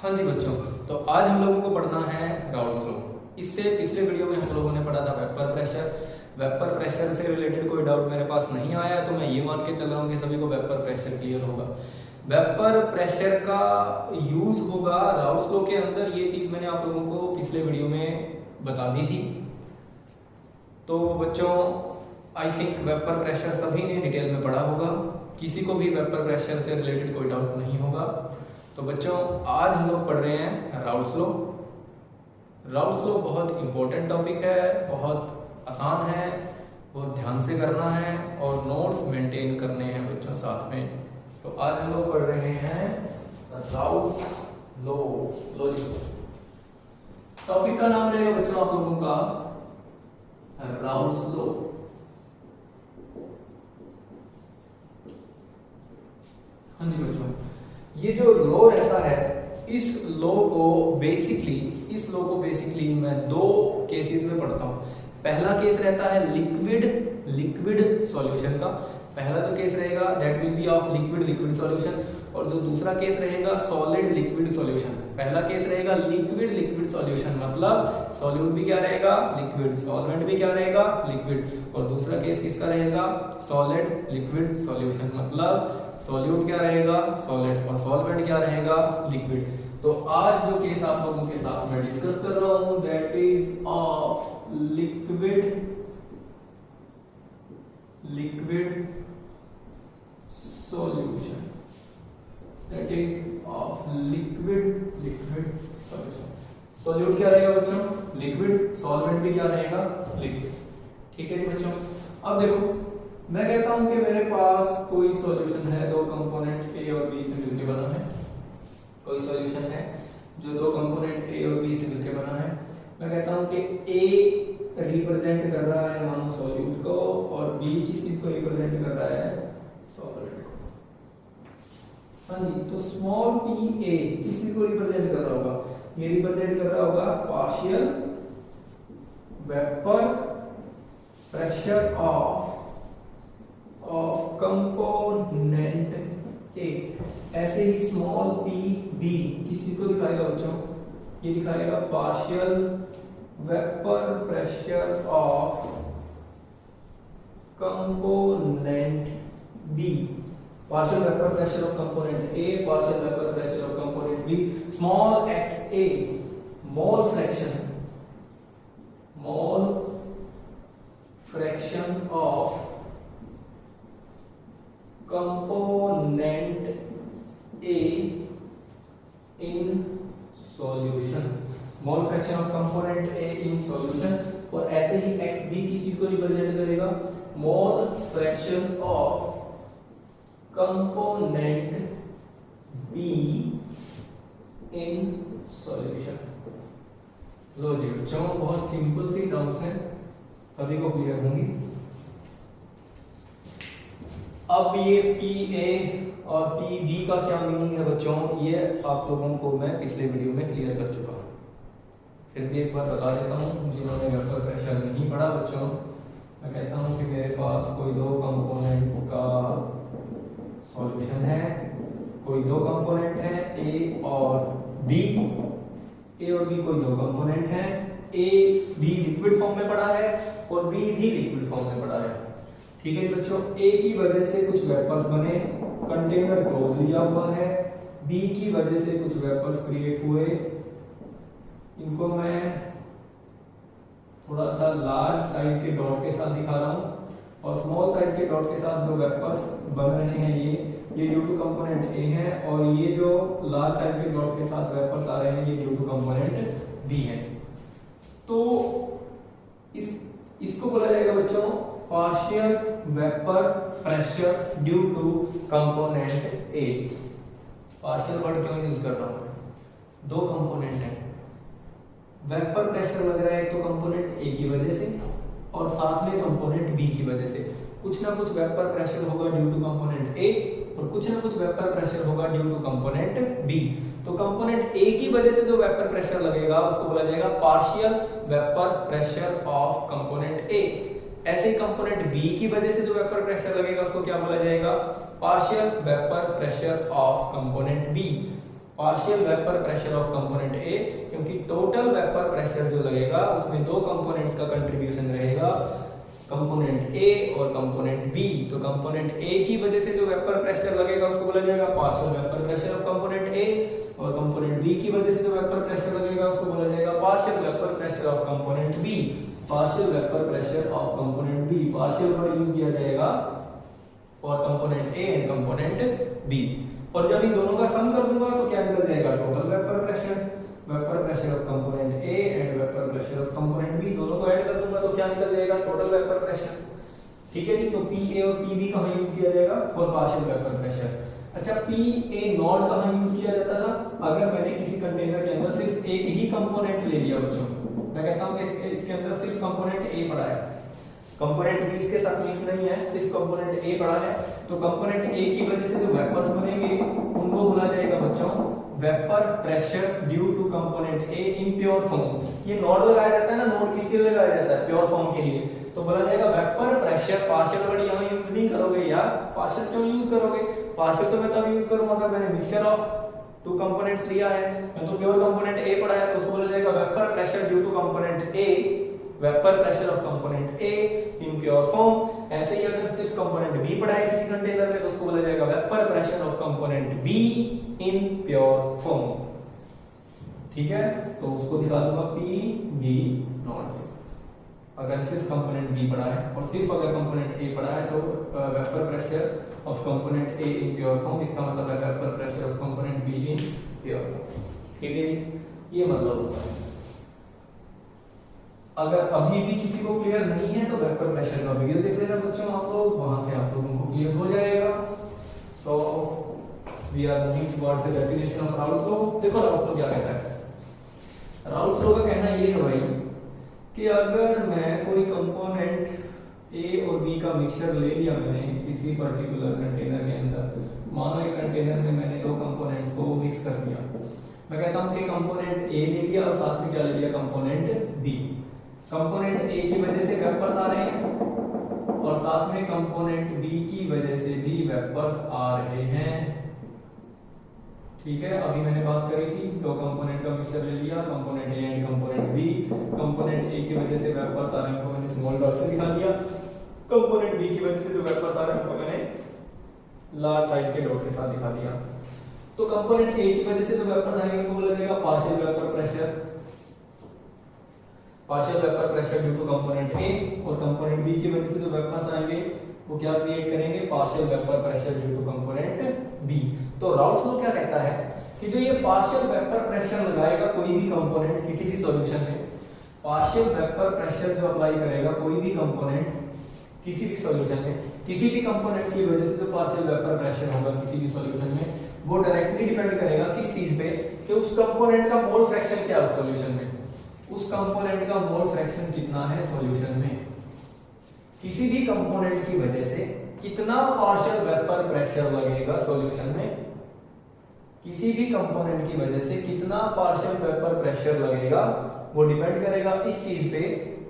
हाँ जी बच्चों, तो आज हम लोगों को पढ़ना है राउल्स लॉ। इससे पिछले वीडियो में हम लोगों ने पढ़ा था वेपर प्रेशर। वेपर प्रेशर से रिलेटेड कोई डाउट मेरे पास नहीं आया, तो मैं ये मान के चल रहा हूँ कि सभी को वेपर प्रेशर क्लियर होगा। वेपर प्रेशर का यूज होगा राउल्स लॉ के अंदर, ये चीज़ मैंने आप लोगों को पिछले वीडियो में बता दी थी। तो बच्चों आई थिंक वेपर प्रेशर सभी ने डिटेल में पढ़ा होगा, किसी को भी वेपर प्रेशर से रिलेटेड कोई डाउट नहीं होगा। तो बच्चों आज हम लोग पढ़ रहे हैं राउल्स लॉ। राउल्स लॉ बहुत इंपॉर्टेंट टॉपिक है, बहुत आसान है, बहुत ध्यान से करना है और नोट्स मेंटेन करने हैं बच्चों साथ में। तो आज हम लोग पढ़ रहे हैं राउल्स लॉ। टॉपिक का नाम रहेगा बच्चों आप लोगों का राउल्स लॉ। हाँ जी बच्चों, ये जो लॉ रहता है इस लॉ को बेसिकली मैं दो केसेस में पढ़ता हूँ। पहला केस रहता है लिक्विड सॉल्यूशन का। पहला जो केस रहेगा that will B of liquid solution, और जो दूसरा केस रहेगा सॉलिड लिक्विड सॉल्यूशन। पहला केस रहेगा लिक्विड सॉल्यूशन, मतलब सॉल्यूट भी क्या रहेगा लिक्विड, सॉल्वेंट भी क्या रहेगा लिक्विड। और दूसरा केस किसका रहेगा सॉलिड लिक्विड सॉल्यूशन, मतलब सॉल्यूट क्या रहेगा सॉलिड और सॉल्वेंट क्या रहेगा लिक्विड। तो आज जो केस आप लोगों के साथ में डिस्कस कर रहा हूं that is of liquid solution, that is of liquid solution. Solute क्या रहेगा बच्चों लिक्विड, सॉल्वेंट भी क्या रहेगा लिक्विड। ठीक है जी बच्चों। अब देखो मैं कहता हूं कि मेरे पास कोई सॉल्यूशन है, दो कंपोनेंट ए और बी से मिलकर बना है। कोई सॉल्यूशन है जो दो कंपोनेंट ए और बी से मिलकर बना है। मैं कहता हूं कि ए रिप्रेजेंट कर रहा है मानो सॉल्यूट को और बी किस चीज को रिप्रेजेंट कर रहा है सॉल्वेंट को। हाँ जी, तो स्मॉल पी ए किस चीज को रिप्रेजेंट कर रहा होगा, ये रिप्रेजेंट कर रहा होगा partial vapour pressure of component A. ऐसे ही स्मॉल पी बी किस चीज को दिखाएगा बच्चों, ये दिखाएगा partial vapour pressure of component B. Partial vapour pressure of component A, partial vapour pressure of component B. Small x A mole fraction of component A in solution, mole fraction of component A in solution। और ऐसे ही XB किस चीज को represent करेगा मोल fraction of component B in solution। लो जी बच्चों, बहुत simple सी terms हैं, सभी को क्लियर होंगी। अब ये PA और PB का क्या मीनिंग है बच्चों, ये आप लोगों को मैं पिछले वीडियो में क्लियर कर चुका हूँ। फिर भी एक बार बता देता हूँ जिन्होंने वेपर प्रेशर नहीं पढ़ा बच्चों। मैं कहता हूँ कि मेरे पास कोई दो कंपोनेंट्स का सॉल्यूशन है, कोई दो कंपोनेंट है A और B। A और B कोई दो कंपोनेंट है, A B लिक्विड फॉर्म में पड़ा है और B भी लिक्विड फॉर्म में पड़ा है। ठीक है बच्चों, ए की वजह से कुछ वेपर्स बने, कंटेनर क्लोज लिया हुआ है। बी की वजह से कुछ वेपर्स क्रिएट हुए, इनको मैं थोड़ा सा लार्ज साइज के डॉट के साथ दिखा रहा हूँ और स्मॉल साइज के डॉट के साथ जो वेपर्स बन रहे हैं ये ड्यू टू कंपोनेंट ए है, और ये जो लार्ज साइज के डॉट के साथ वेपर्स आ रहे हैं ये ड्यू टू कंपोनेंट बी है। तो इसको बोला जाएगा बच्चों partial vapour pressure due to component A. Partial word क्यों यूज कर रहा हूं, दो कंपोनेंट है, वेपर प्रेशर लग रहा है एक तो कंपोनेंट ए की वजह से और साथ में कंपोनेंट बी की वजह से। कुछ ना कुछ वेपर प्रेशर होगा ड्यू टू कंपोनेंट ए और कुछ ना कुछ वेपर प्रेशर होगा ड्यू टू कंपोनेंट बी। तो कंपोनेंट ए की वजह से जो वेपर प्रेशर लगेगा उसको बोला जाएगा partial vapour pressure of component A. ऐसे ही कंपोनेंट बी की वजह से जो वेपर प्रेशर लगेगा उसको क्या बोला जाएगा partial vapour pressure of component B. Partial vapour pressure of component A, क्योंकि टोटल वेपर प्रेशर जो लगेगा उसमें दो कंपोनेंट्स का कंट्रीब्यूशन रहेगा, कंपोनेंट ए और कंपोनेंट बी। तो कंपोनेंट ए की वजह से जो वेपर प्रेशर लगेगा उसको बोला जाएगा partial vapour pressure of component A, और कंपोनेंट बी की वजह से जो वेपर प्रेशर लगेगा उसको बोला जाएगा partial vapour pressure of component B. Partial vapour pressure of component B, partial word use किया जाएगा for component A and component B. और जब इन दोनों का सम कर दूंगा तो क्या निकल जाएगा, total vapour pressure, vapour pressure of component A and vapour pressure of component B, दोनों को ऐड कर दूंगा तो क्या निकल जाएगा, टोटल वेपर प्रेशर। ठीक है जी, तो पी ए और पी बी कहां यूज किया जाएगा, फॉर पार्शियल वेपर प्रेशर। अच्छा, पी ए नॉट कहां यूज किया जाता था, अगर मैंने किसी कंटेनर के अंदर सिर्फ एक ही कंपोनेंट ले लिया बच्चों, मैं कहता हूं कि इसके अंदर सिर्फ कंपोनेंट ए पड़ा है, कंपोनेंट बी इसके साथ मिक्स नहीं है, सिर्फ कंपोनेंट ए पड़ा है, तो कंपोनेंट ए की वजह से जो वेपर्स बनेंगे उनको बोला जाएगा बच्चों vapour pressure due to component A in pure form. ये नोड लगाया जाता है ना, नोड किसके लिए लगाया जाता है, प्योर फॉर्म के लिए, तो बोला जाएगा वेपर प्रेशर। पार्शियल वर्ड यहां यूज नहीं करोगे यार, पार्शियल क्यों यूज करोगे, पार्शियल तो मैं तब यूज करूंगा अगर मैंने मिक्सचर ऑफ टू कंपोनेंट्स लिया है, मैं तो प्योर कंपोनेंट ए पढ़ा है, तो उसको बोला जाएगा vapour pressure due to component A, vapour pressure of component A in pure form. ऐसे ही अगर सिर्फ कंपोनेंट बी पढ़ा है किसी कंटेनर में तो उसको बोला जाएगा vapour pressure of component B in pure form. ठीक है, तो उसको दिखा दूंगा पी बी नॉट से, अगर सिर्फ कंपोनेंट बी पढ़ा है, और सिर्फ अगर कंपोनेंट ए पढ़ा है तो vapour pressure of component A in pure form, इसका मतलब है vapour pressure of component B in pure form. ठीक है जी, ये मतलब होता है। अगर अभी भी किसी को क्लियर नहीं है तो वेपर प्रेशर का वीडियो देख लेना बच्चों आप लोग, वहां से आप लोगों को क्लियर हो जाएगा। So we are moving towards the definition of Raoult's law. देखो राउल्स लॉ क्या कहता है, राउल्स लॉ का कहना ये है भाई कि अगर मैं कोई कंपोनेंट ए और बी का मिक्सचर ले लिया मैंने किसी पर्टिकुलर कंटेनर के अंदर, मानो एक कंटेनर में मैंने दो कंपोनेंट्स को मिक्स कर दिया, मैं कहता हूं कि कंपोनेंट ए ले लिया और साथ में क्या ले लिया, कंपोनेंट बी। कंपोनेंट ए की वजह से वेपर्स आ रहे हैं और साथ में कंपोनेंट बी की वजह से भी वेपर्स आ रहे हैं। ठीक है, अभी मैंने बात करी थी दो कंपोनेंट का मिक्सचर ले लिया, component A and component B. Component A की वजह से वेपर्स आ रहे हैं उनको मैंने स्मॉल डॉट से दिखा दिया, कंपोनेंट बी की वजह से जो वेपर्स आ रहे हैं उनको मैंने लार्ज साइज के डॉट के साथ दिखा दिया। तो कंपोनेंट ए की वजह से जो वेपर्स आएंगे उनको बोला जाएगा partial vapour pressure, partial vapour pressure due to component A, और कंपोनेंट बी की वजह से जो वेपर्स आएंगे वो क्या क्रिएट करेंगे, partial vapour pressure due to component B. तो राउल्स लॉ क्या कहता है कि जो ये पार्शियल वेपर प्रेशर लगाएगा कोई भी कंपोनेंट किसी भी सॉल्यूशन में, पार्शियल वेपर प्रेशर जो अप्लाई करेगा कोई भी कंपोनेंट किसी भी सॉल्यूशन में, किसी भी कंपोनेंट की वजह से जो पार्शियल वेपर प्रेशर होगा किसी भी सॉल्यूशन में, वो डायरेक्टली डिपेंड करेगा किस चीज पे, कि उस कंपोनेंट का मोल फ्रैक्शन क्या है उस सॉल्यूशन में, उस कंपोनेंट का मोल फ्रैक्शन कितना है सॉल्यूशन में। किसी भी कंपोनेंट की वजह से कितना पार्शियल वेपर प्रेशर लगेगा सॉल्यूशन में, किसी भी कंपोनेंट की वजह से कितना पार्शियल वेपर प्रेशर लगेगा वो डिपेंड करेगा इस चीज पे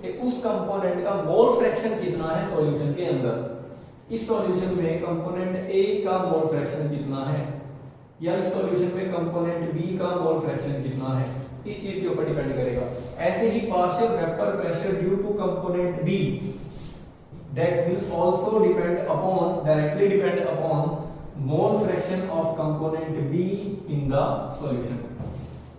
कि उस कंपोनेंट का मोल फ्रैक्शन कितना है सॉल्यूशन के अंदर। इस सॉल्यूशन में कंपोनेंट ए का मोल फ्रैक्शन कितना है, या इस सॉल्यूशन में कंपोनेंट बी का मोल फ्रैक्शन कितना है, इस चीज के ऊपर डिपेंड करेगा। ऐसे ही partial vapour pressure due to component B that will also depend upon, directly depend upon mole fraction of component B in the solution.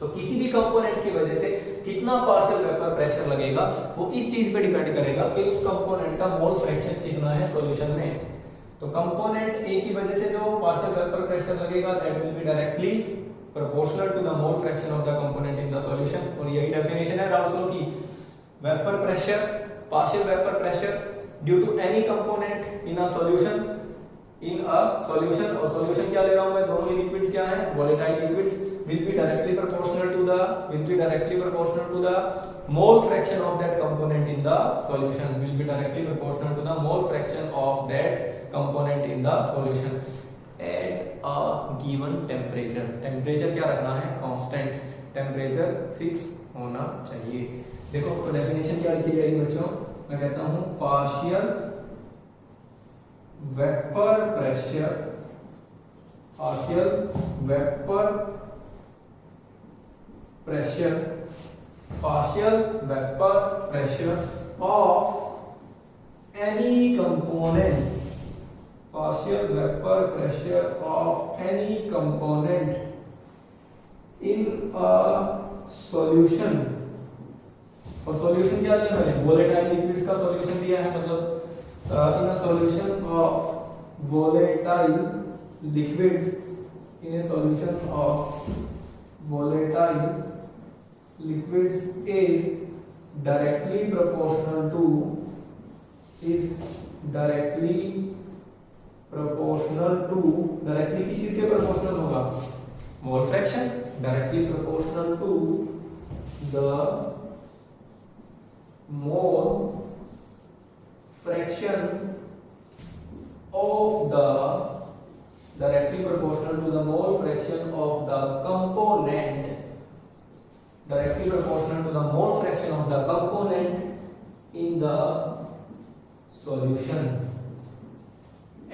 तो किसी भी कंपोनेंट की वजह से कितना पार्शियल वेपर प्रेशर लगेगा वो इस चीज पे डिपेंड करेगा कि उस कंपोनेंट का मोल फ्रैक्शन कितना है सॉल्यूशन में। तो कंपोनेंट ए की वजह से जो पार्शियल वेपर प्रेशर लगेगा that will be directly proportional to the mole fraction of the component in the solution। और यही डेफिनेशन है राउल्स लॉ की, vapour pressure, partial vapour pressure due to any component in a solution, in a solution, और solution क्या ले रहा हूं मैं, दोनों ही लिक्विड्स क्या हैं, volatile liquids, will be directly proportional to the mole fraction of that component in the solution, will be directly proportional to the mole fraction of that component in the solution at a given temperature। Temperature क्या रखना है, constant, temperature fix होना चाहिए। देखो तो definition क्या लिखी जाएगी बच्चों, मैं कहता हूं partial vapour pressure, partial vapour pressure, partial vapor pressure of any component, partial vapor pressure of any component in a solution। और सॉल्यूशन क्या लिया मैंने, वोलेटाइल लिक्विड्स का सॉल्यूशन लिया है, मतलब in a solution of volatile liquids, in a solution of volatile liquids is directly proportional to directly किस चीज के प्रोपोर्शनल होगा, mole fraction, directly proportional to the mole fraction of the directly proportional to the mole fraction of the component, directly proportional to the mole fraction of the component in the solution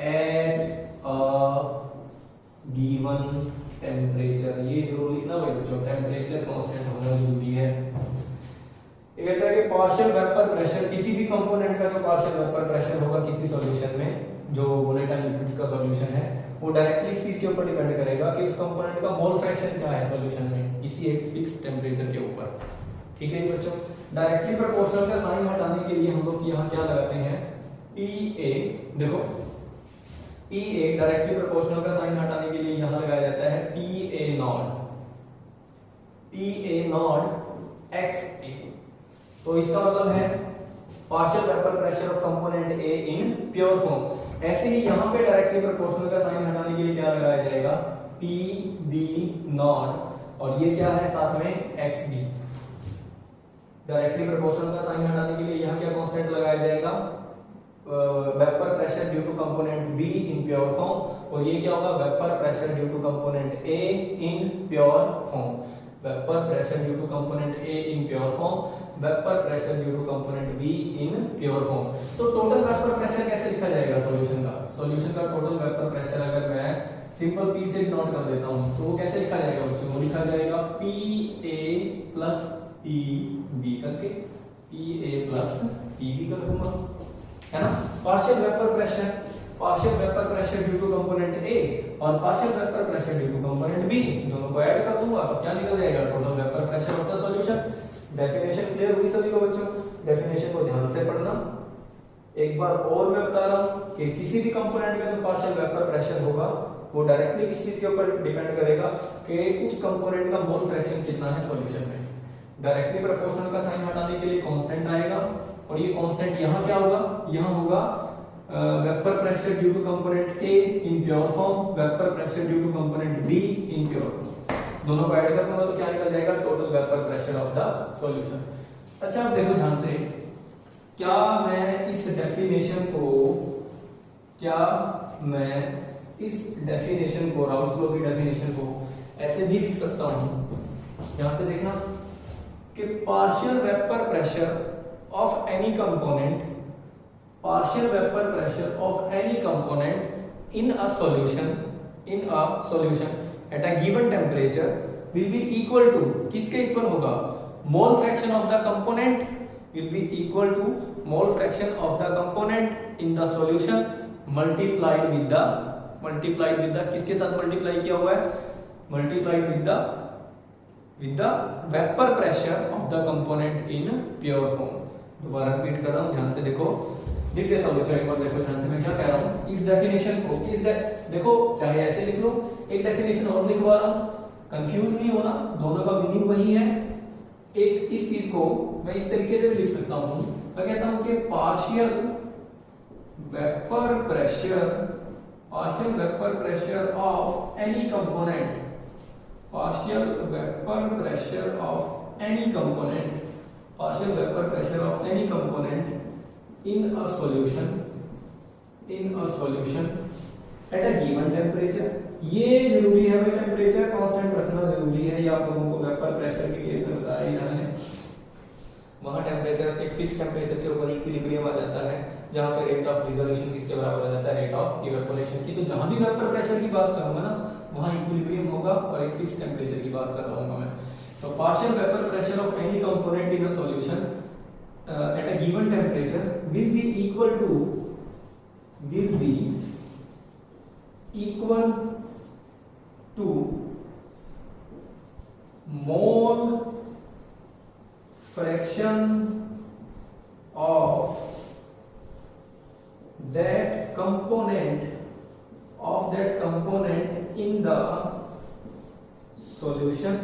at a given temperature। ये जरूरी ना भाई बच्चों, temperature constant होना जरूरी है। ये कहता है कि पार्शियल वेपर प्रेशर, किसी भी कंपोनेंट का जो पार्शियल वेपर प्रेशर होगा किसी सॉल्यूशन में, जो वोलेटाइल लिक्विड्स का सॉल्यूशन है, वो डायरेक्टली इस चीज के ऊपर डिपेंड करेगा कि उस कंपोनेंट का मोल फ्रैक्शन क्या है सॉल्यूशन में, इसी एक फिक्स टेम्परेचर के ऊपर। ठीक है बच्चों, डायरेक्टली प्रोपोर्शनल का साइन हटाने के लिए हम लोग यहाँ क्या लगाते हैं, PA। देखो PA डायरेक्टली प्रोपोर्शनल का साइन हटाने के लिए यहाँ लगाया जाता है PA नॉट XA। तो इसका मतलब है partial vapour pressure of component A in pure form. ऐसे ही यहाँ पे डायरेक्टली प्रोपोर्शनल का साइन हटाने के लिए क्या लगाया जाएगा, PB नॉट, और ये क्या है साथ में XB। डायरेक्टली प्रोपोर्शनल का साइन हटाने के लिए यहाँ क्या कांस्टेंट लगाया जाएगा, vapour pressure due to component B in pure form, और ये क्या होगा, vapour pressure due to component A in pure form, vapour pressure due to component A in pure form, vapour pressure due to component B in pure form. तो total vapour pressure कैसे लिखा जाएगा solution का, solution का total vapour pressure अगर मैं simple P से note कर देता हूं तो वो कैसे लिखा जाएगा बच्चों, वो लिखा जाएगा PA प्लस PB करके, PA प्लस PB कर दूंगा, है ना। Partial vapour pressure due to component A और partial vapour pressure due to component B, दोनों को ऐड कर दूंगा तो क्या निकल जाएगा, total vapour pressure of the solution. Definition clear हुई सभी को बच्चों, डेफिनेशन को ध्यान से पढ़ना। एक बार और मैं बता रहा हूं कि किसी भी कंपोनेंट का जो पार्शियल वेपर प्रेशर होगा वो डायरेक्टली किस चीज के ऊपर डिपेंड करेगा कि उस कंपोनेंट का मोल फ्रैक्शन कितना है सॉल्यूशन में। डायरेक्टली प्रोपोर्शनल का साइन हटाने के लिए कांस्टेंट आएगा, और ये कांस्टेंट यहाँ क्या होगा, यहाँ होगा vapour pressure due to component A in pure form, vapour pressure due to component B in pure form, दोनों को ऐड कर दूंगा तो क्या निकल जाएगा, total vapour pressure of the solution. अच्छा अब देखो ध्यान से, क्या मैं इस डेफिनेशन को राउल्स लॉ की डेफिनेशन को ऐसे भी लिख सकता हूं, यहां से देखना कि partial vapour pressure of any component in a solution at a given temperature will be equal to, किसके इक्वल होगा, mole fraction of the component will be equal to mole fraction of the component in the solution multiplied with the किसके साथ multiply किया हुआ है, multiplied with the vapor pressure of the component in pure form। दोबारा repeat कर रहा हूं, ध्यान से देखो, लिख देता हूं बच्चों एक बार, देखो ध्यान से मैं क्या कह रहा हूं। इस डेफिनेशन को देखो, चाहे ऐसे लिख लो, एक डेफिनेशन और लिखवा रहा हूं, कंफ्यूज नहीं होना, दोनों का मीनिंग वही है। एक इस चीज को मैं इस तरीके से भी लिख सकता हूं, मैं कहता हूं कि partial vapour pressure of any component in a solution at a given temperature। ये जरूरी है भाई, टेम्परेचर कांस्टेंट रखना जरूरी है, ये आप लोगों को वेपर प्रेशर के केस में बताया ही मैंने। वहां टेम्परेचर एक फिक्स टेम्परेचर के ऊपर इक्विलिब्रियम आ जाता है, जहां पे रेट ऑफ डिसोल्यूशन किसके बराबर आ जाता है, रेट ऑफ इवेपोरेशन की। तो जहां भी वेपर प्रेशर की बात करूंगा ना, वहां इक्विलिब्रियम होगा और एक फिक्स टेम्परेचर की बात कर रहा हूं मैं। तो partial vapour pressure of any component in a solution at a given temperature will be equal to mole fraction of that component in the solution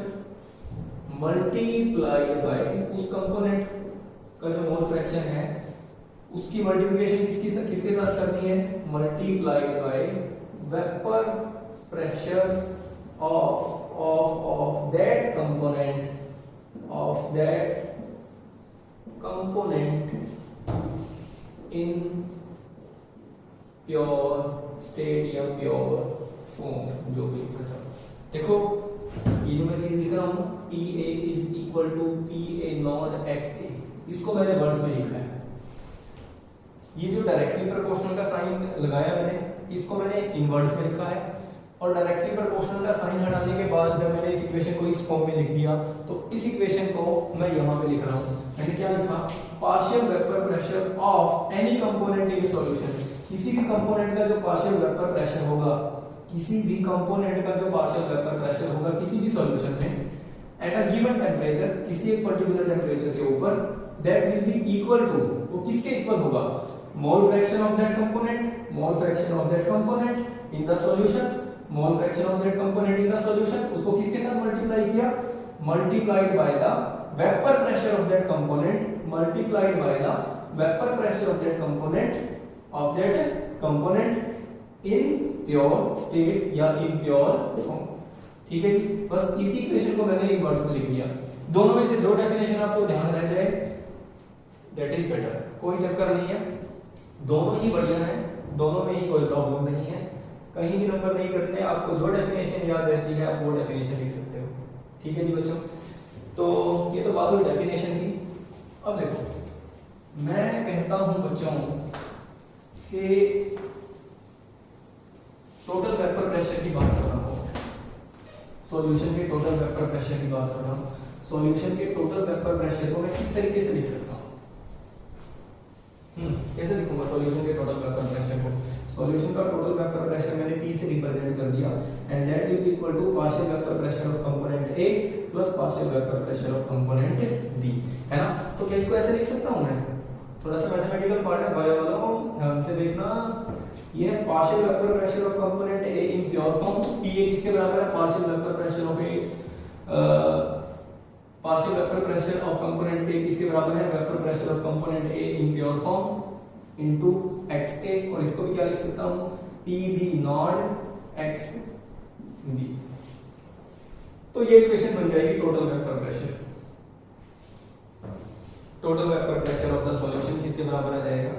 multiplied by उस कंपोनेंट का जो मोल फ्रैक्शन है उसकी मल्टीप्लिकेशन किसके साथ करनी है, multiplied by vapour pressure of that component in pure state या प्योर फॉर्म, जो भी बचा। देखो ये जो मैं चीज लिख रहा हूँ PA is equal to PA not XA, इसको मैंने वर्ड्स में लिखा है। ये जो डायरेक्टली प्रोपोर्शनल का साइन लगाया मैंने, इसको मैंने इनवर्स में लिखा है। और डायरेक्टली प्रोपोर्शनल का साइन हटाने के बाद जब मैंने इस इक्वेशन को इस फॉर्म में लिख दिया, तो इस इक्वेशन को मैं यहाँ पे लिख रहा हूँ। मैंने क्या लिखा, partial vapour pressure of any component in solution, किसी भी कंपोनेंट का जो पार्शियल वेपर प्रेशर होगा, किसी भी कंपोनेंट का जो पार्शियल वेपर प्रेशर होगा किसी भी सॉल्यूशन में एट अ गिवन टेम्परेचर, किसी एक पर्टिकुलर टेम्परेचर के ऊपर, that will be equal to, वो किसके इक्वल होगा, mole fraction of that component in the solution, mole fraction of that component in the solution, उसको किसके साथ मल्टीप्लाई किया, multiplied by the vapour pressure of that component, multiplied by the vapour pressure of that component in pure state या in pure form. ठीक है जी, बस इसी equation को मैंने इनवर्स में लिख दिया। दोनों में से जो डेफिनेशन आपको ध्यान रह जाए दैट इज बेटर, कोई चक्कर नहीं है, दोनों ही बढ़िया है, दोनों में ही कोई प्रॉब्लम नहीं है, कहीं भी नंबर नहीं कटने। आपको जो डेफिनेशन याद रहती है आप वो डेफिनेशन लिख सकते हो। ठीक है जी बच्चों, तो ये तो बात हुई डेफिनेशन की। अब देखो मैं कहता हूं बच्चों कि टोटल वेपर प्रेशर की बात कर रहा हूं, सॉल्यूशन के टोटल वेपर प्रेशर की बात कर रहा हूं। सॉल्यूशन के टोटल वेपर प्रेशर को मैं किस तरीके से लिख सकता हूं, कैसे लिखूंगा सॉल्यूशन के टोटल वेपर प्रेशर को? सॉल्यूशन का टोटल वेपर प्रेशर मैंने P से रिप्रेजेंट कर दिया, and that will be equal to partial vapour pressure of component A plus partial vapour pressure of component B, है ना। तो क्या इसको ऐसे लिख सकता हूं मैं? थोड़ा सा मैथमेटिकल पार्ट है बायो वालों, ध्यान से देखना। ये है partial vapour pressure of component A in pure form, PA किसके बराबर है, partial vapour pressure of A, partial vapour pressure of component A किसके बराबर है, vapour pressure of component A in pure form into XA, और इसको भी क्या लिख सकता हूं, PB नॉट XB। तो ये इक्वेशन बन जाएगी total vapour pressure. Total vapour pressure of the solution किसके बराबर आ जाएगा,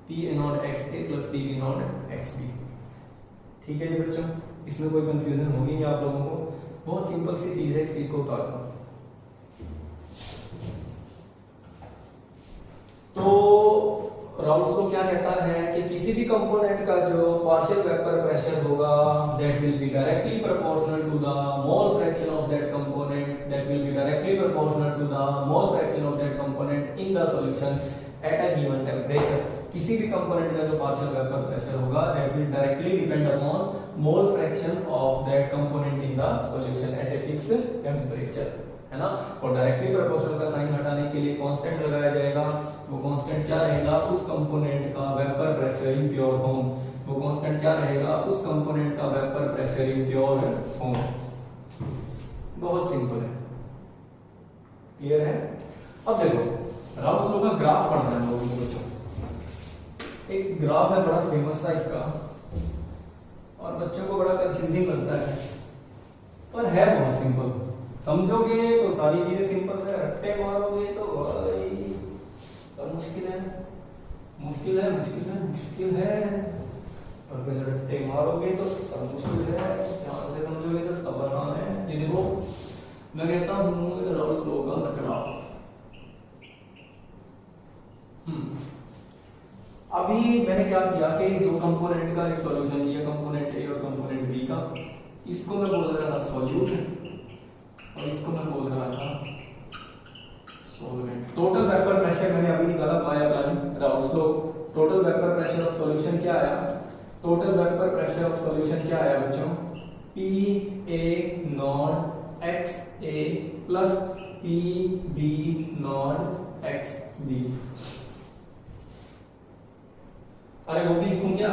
PA not XA plus PB not XB। ठीक है जी बच्चों, इसमें कोई कंफ्यूजन होगी नहीं आप लोगों को, बहुत सिंपल सी चीज है, इस चीज को उतारना। तो राउल्स लॉ क्या कहता है कि किसी भी कंपोनेंट का जो पार्शियल वेपर प्रेशर होगा that will be directly proportional to the mole fraction of that component, that will be directly proportional to the mole fraction of that component in the solution at a given temperature. किसी भी component का जो partial vapour pressure होगा that will directly depend upon mole fraction of that component in the solution at a fix temperature, है ना। और directly proportional का sign हटाने के लिए कांस्टेंट लगाया जाएगा। वो कांस्टेंट क्या रहेगा, उस कंपोनेंट का vapour pressure in pure form, वो कांस्टेंट क्या रहेगा, उस कंपोनेंट का vapour pressure in pure form. बहुत सिंपल है, क्लियर है। अब देखो राउल्स लॉ का ग्राफ पढ़ना है लोगों को बच्चों। एक ग्राफ है बड़ा फेमस सा इसका, और बच्चों को बड़ा कंफ्यूजिंग लगता है, पर है बहुत सिंपल। समझोगे तो सारी चीजें सिंपल है, रट्टे मारोगे तो भाई मुश्किल है, मुश्किल है, मुश्किल है, मुश्किल है। और फिर रट्टे मारोगे तो सब मुश्किल है, ध्यान से समझोगे तो सब आसान है। ये देखो मैं कहता हूँ राउल्स लॉ का ग्राफ। अभी मैंने क्या किया कि दो कंपोनेंट का एक सॉल्यूशन लिया, कंपोनेंट ए और कंपोनेंट बी का, इसको मैं बोल रहा था सॉल्यूट और इसको मैं सॉल्यूशन क्या आया, total vapour pressure of solution क्या आया बच्चों, P A not x A plus P B not X B. अरे वो भी लिखूं क्या,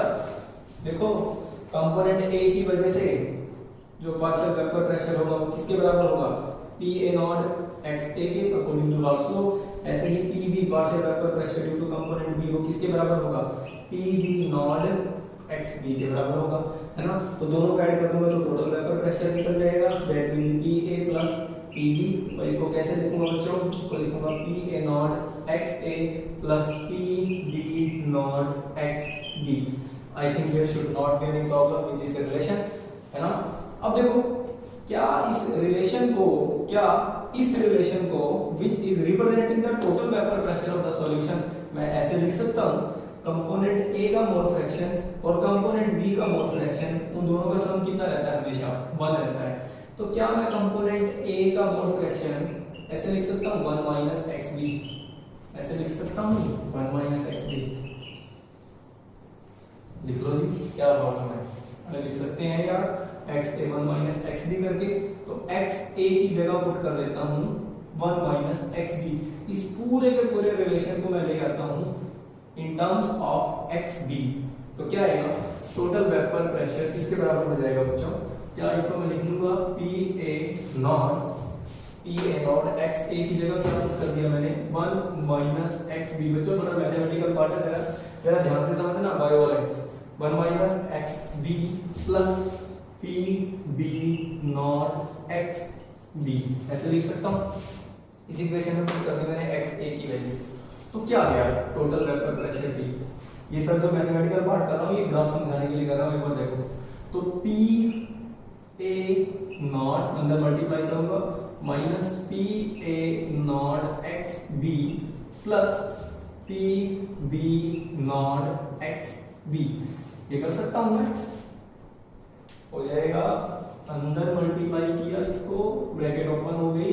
देखो कंपोनेंट ए की वजह से जो पार्शियल वेपर प्रेशर होगा वो किसके बराबर होगा, P A not x A के अकॉर्डिंग टू लॉर्ड्स लॉ। ऐसे ही P B partial vapour pressure due to component B वो किसके बराबर होगा, P B not X B के बराबर होगा, है ना। तो दोनों को ऐड कर दूंगा तो टोटल वेपर प्रेशर निकल जाएगा, that will be P A plus P B. और इसको कैसे लिखूंगा बच्चों, इसको लिखूंगा P A not x A plus P B not X B. I think there should not be any problem with this relation, है ना। अब देखो क्या इस रिलेशन को which is representing the total vapour pressure of the solution, मैं ऐसे लिख सकता हूं, कंपोनेंट ए का मोल फ्रैक्शन और कंपोनेंट बी का मोल फ्रैक्शन, उन दोनों का सम कितना रहता है, हमेशा 1 रहता है। तो क्या मैं कंपोनेंट ए का मोल फ्रैक्शन ऐसे लिख सकता हूं 1 माइनस एक्स बी, ऐसे लिख सकता हूं 1 माइनस एक्स बी, लिख लो जी, क्या प्रॉब्लम है, अरे लिख सकते हैं यार x a 1 minus X B करके। तो x a की जगह पुट कर देता हूं 1 माइनस एक्स बी। इस पूरे के पूरे रिलेशन को मैं ले आता हूं in terms of X B. तो क्या आएगा, टोटल वेपर प्रेशर किसके बराबर हो जाएगा बच्चों, क्या इसको मैं लिख लूंगा पी ए नॉट एक्स ए की जगह क्या पुट कर दिया मैंने 1 माइनस एक्स बी। बच्चों थोड़ा मैथमेटिकल पार्ट है, जरा ध्यान से समझना, बायो वाला 1 minus X B plus P B not X B, ऐसे लिख सकता हूं। इस इक्वेशन में पुट कर दी मैंने एक्स ए की वैल्यू, तो क्या आ गया टोटल वेपर प्रेशर पी। ये सब जो मैथमेटिकल पार्ट कर रहा हूं ये ग्राफ समझाने के लिए कर रहा हूं, एक बार देखो। तो पी ए नॉट अंदर मल्टीप्लाई करूंगा minus P A not X B plus P B not X B, ये कर सकता हूं मैं, हो जाएगा। अंदर मल्टीप्लाई किया इसको, ब्रैकेट ओपन हो गई,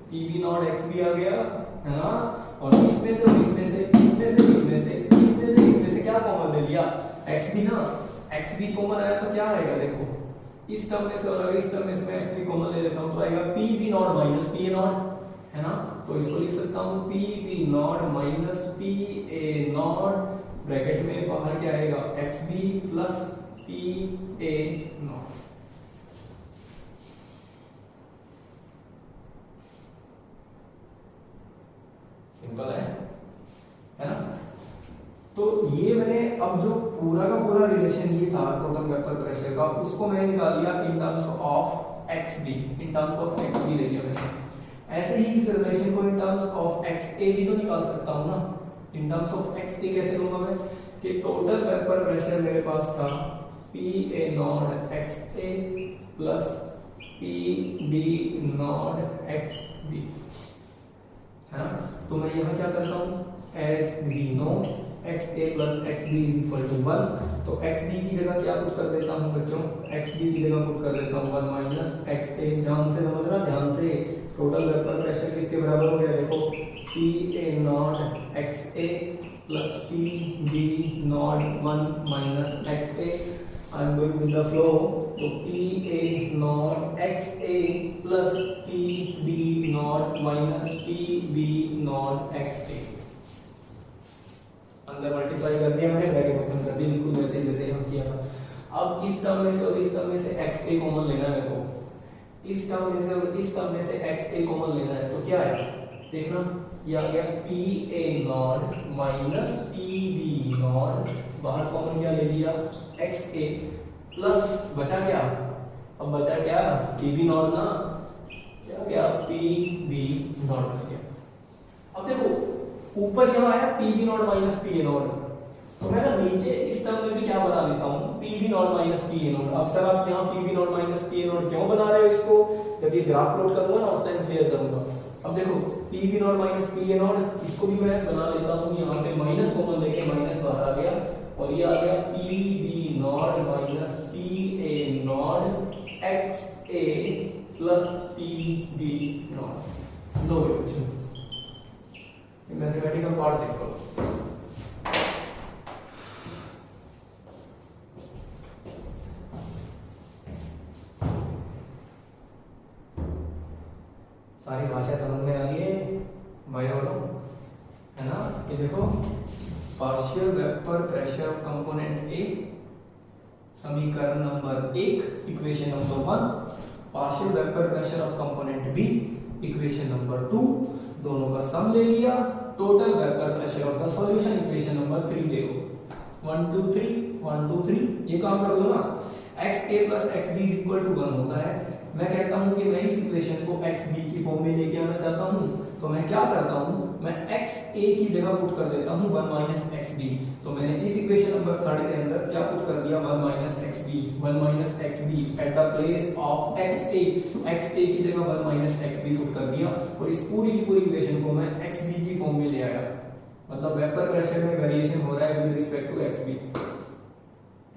P B not X B आ गया, है ना। और इसमें से इसमें से इसमें से इसमें से इसमें से इसमें से क्या कॉमन ले लिया, एक्स बी ना, एक्स बी कॉमन आया तो क्या आएगा, देखो इस टर्म में से और अगर इस टर्म में से मैं एक्स बी कॉमन ले लेता हूं तो आएगा P B not minus P A naught, है ना। तो इसको लिख सकता हूं P B not minus P A naught, bracket में बाहर क्या आएगा X B plus P A naught. Simple है ना। तो ये मैंने अब जो पूरा का पूरा रिलेशन ये था टोटल वेपर प्रेशर का, उसको मैंने निकाल लिया in terms of X B, in terms of X B ले लिया मैंने। ऐसे ही इस रिलेशन को in terms of X A भी तो निकाल सकता हूं ना। In terms of X A कैसे लूंगा मैं, कि टोटल वेपर प्रेशर मेरे पास था P A not x A plus P B not X B, है ना। तो मैं यहाँ क्या करता हूँ, as we know X A plus X B is equal to 1, तो एक्स बी की जगह क्या पुट कर देता हूँ बच्चों, एक्स बी की जगह पुट कर देता हूँ 1 माइनस एक्स ए। ध्यान से समझना, ध्यान से, टोटल वेपर प्रेशर किसके बराबर हो गया, देखो P A not x A plus P B not 1 minus x A. I am going with the flow, तो P A not x A plus P B not minus P B not x A, अंदर multiply कर दिया मैंने, bracket open कर दी, बिल्कुल वैसे जैसे हम किया था। अब इस टर्म में से और इस टर्म में से एक्स ए कॉमन लेना है मेरे को, इस टर्म में से और इस टर्म में से एक्स ए कॉमन लेना है, तो क्या है देखना, ये आ गया P A naught minus P B naught, बाहर कॉमन क्या ले लिया एक्स ए, प्लस बचा क्या, अब बचा क्या पी बी नॉट ना, क्या गया पी बी नॉट बच गया। अब देखो ऊपर यहाँ आया P B not minus P A naught, तो मैं ना नीचे इस टर्म में भी क्या बना लेता हूँ P B not minus P A naught. अब सर आप यहाँ P B not minus P A naught क्यों बना रहे हो इसको, जब ये ग्राफ प्लॉट करूंगा ना उस टाइम क्लियर करूंगा। अब देखो P B not minus P A naught, इसको भी मैं बना लेता हूँ, यहाँ पे माइनस कॉमन लेके माइनस बाहर आ गया, और ये आ गया P B not minus P A not x A plus P B not. लो बच्चों मैथमेटिकल पार्ट देखो, सारी भाषा समझ में आ रही है भाई बोलो, है ना। ये देखो partial vapour pressure of component A, समीकरण number 1 equation number 1, partial vapour pressure of component B equation number 2, दोनों का सम ले लिया, total vapour pressure of the solution equation number 3 देखो 1 2 3 1 2 3, ये काम कर दो ना। xa plus xb is equal to 1 होता है। मैं कहता हूं कि मैं इस इक्वेशन को xb की फॉर्म में लेके आना चाहता हूं, तो मैं क्या करता हूं, मैं xa की जगह पुट कर देता हूं 1 माइनस xb। तो मैंने इस इक्वेशन नंबर 3 के अंदर क्या पुट कर दिया, 1 minus xb at the place of xa की जगह 1 माइनस xb पुट कर दिया, और इस पूरी की पूरी इक्वेशन को मैं xb की फॉर्म में ले आया। मतलब वेपर प्रेशर में वेरिएशन हो रहा है विद रिस्पेक्ट टू xb,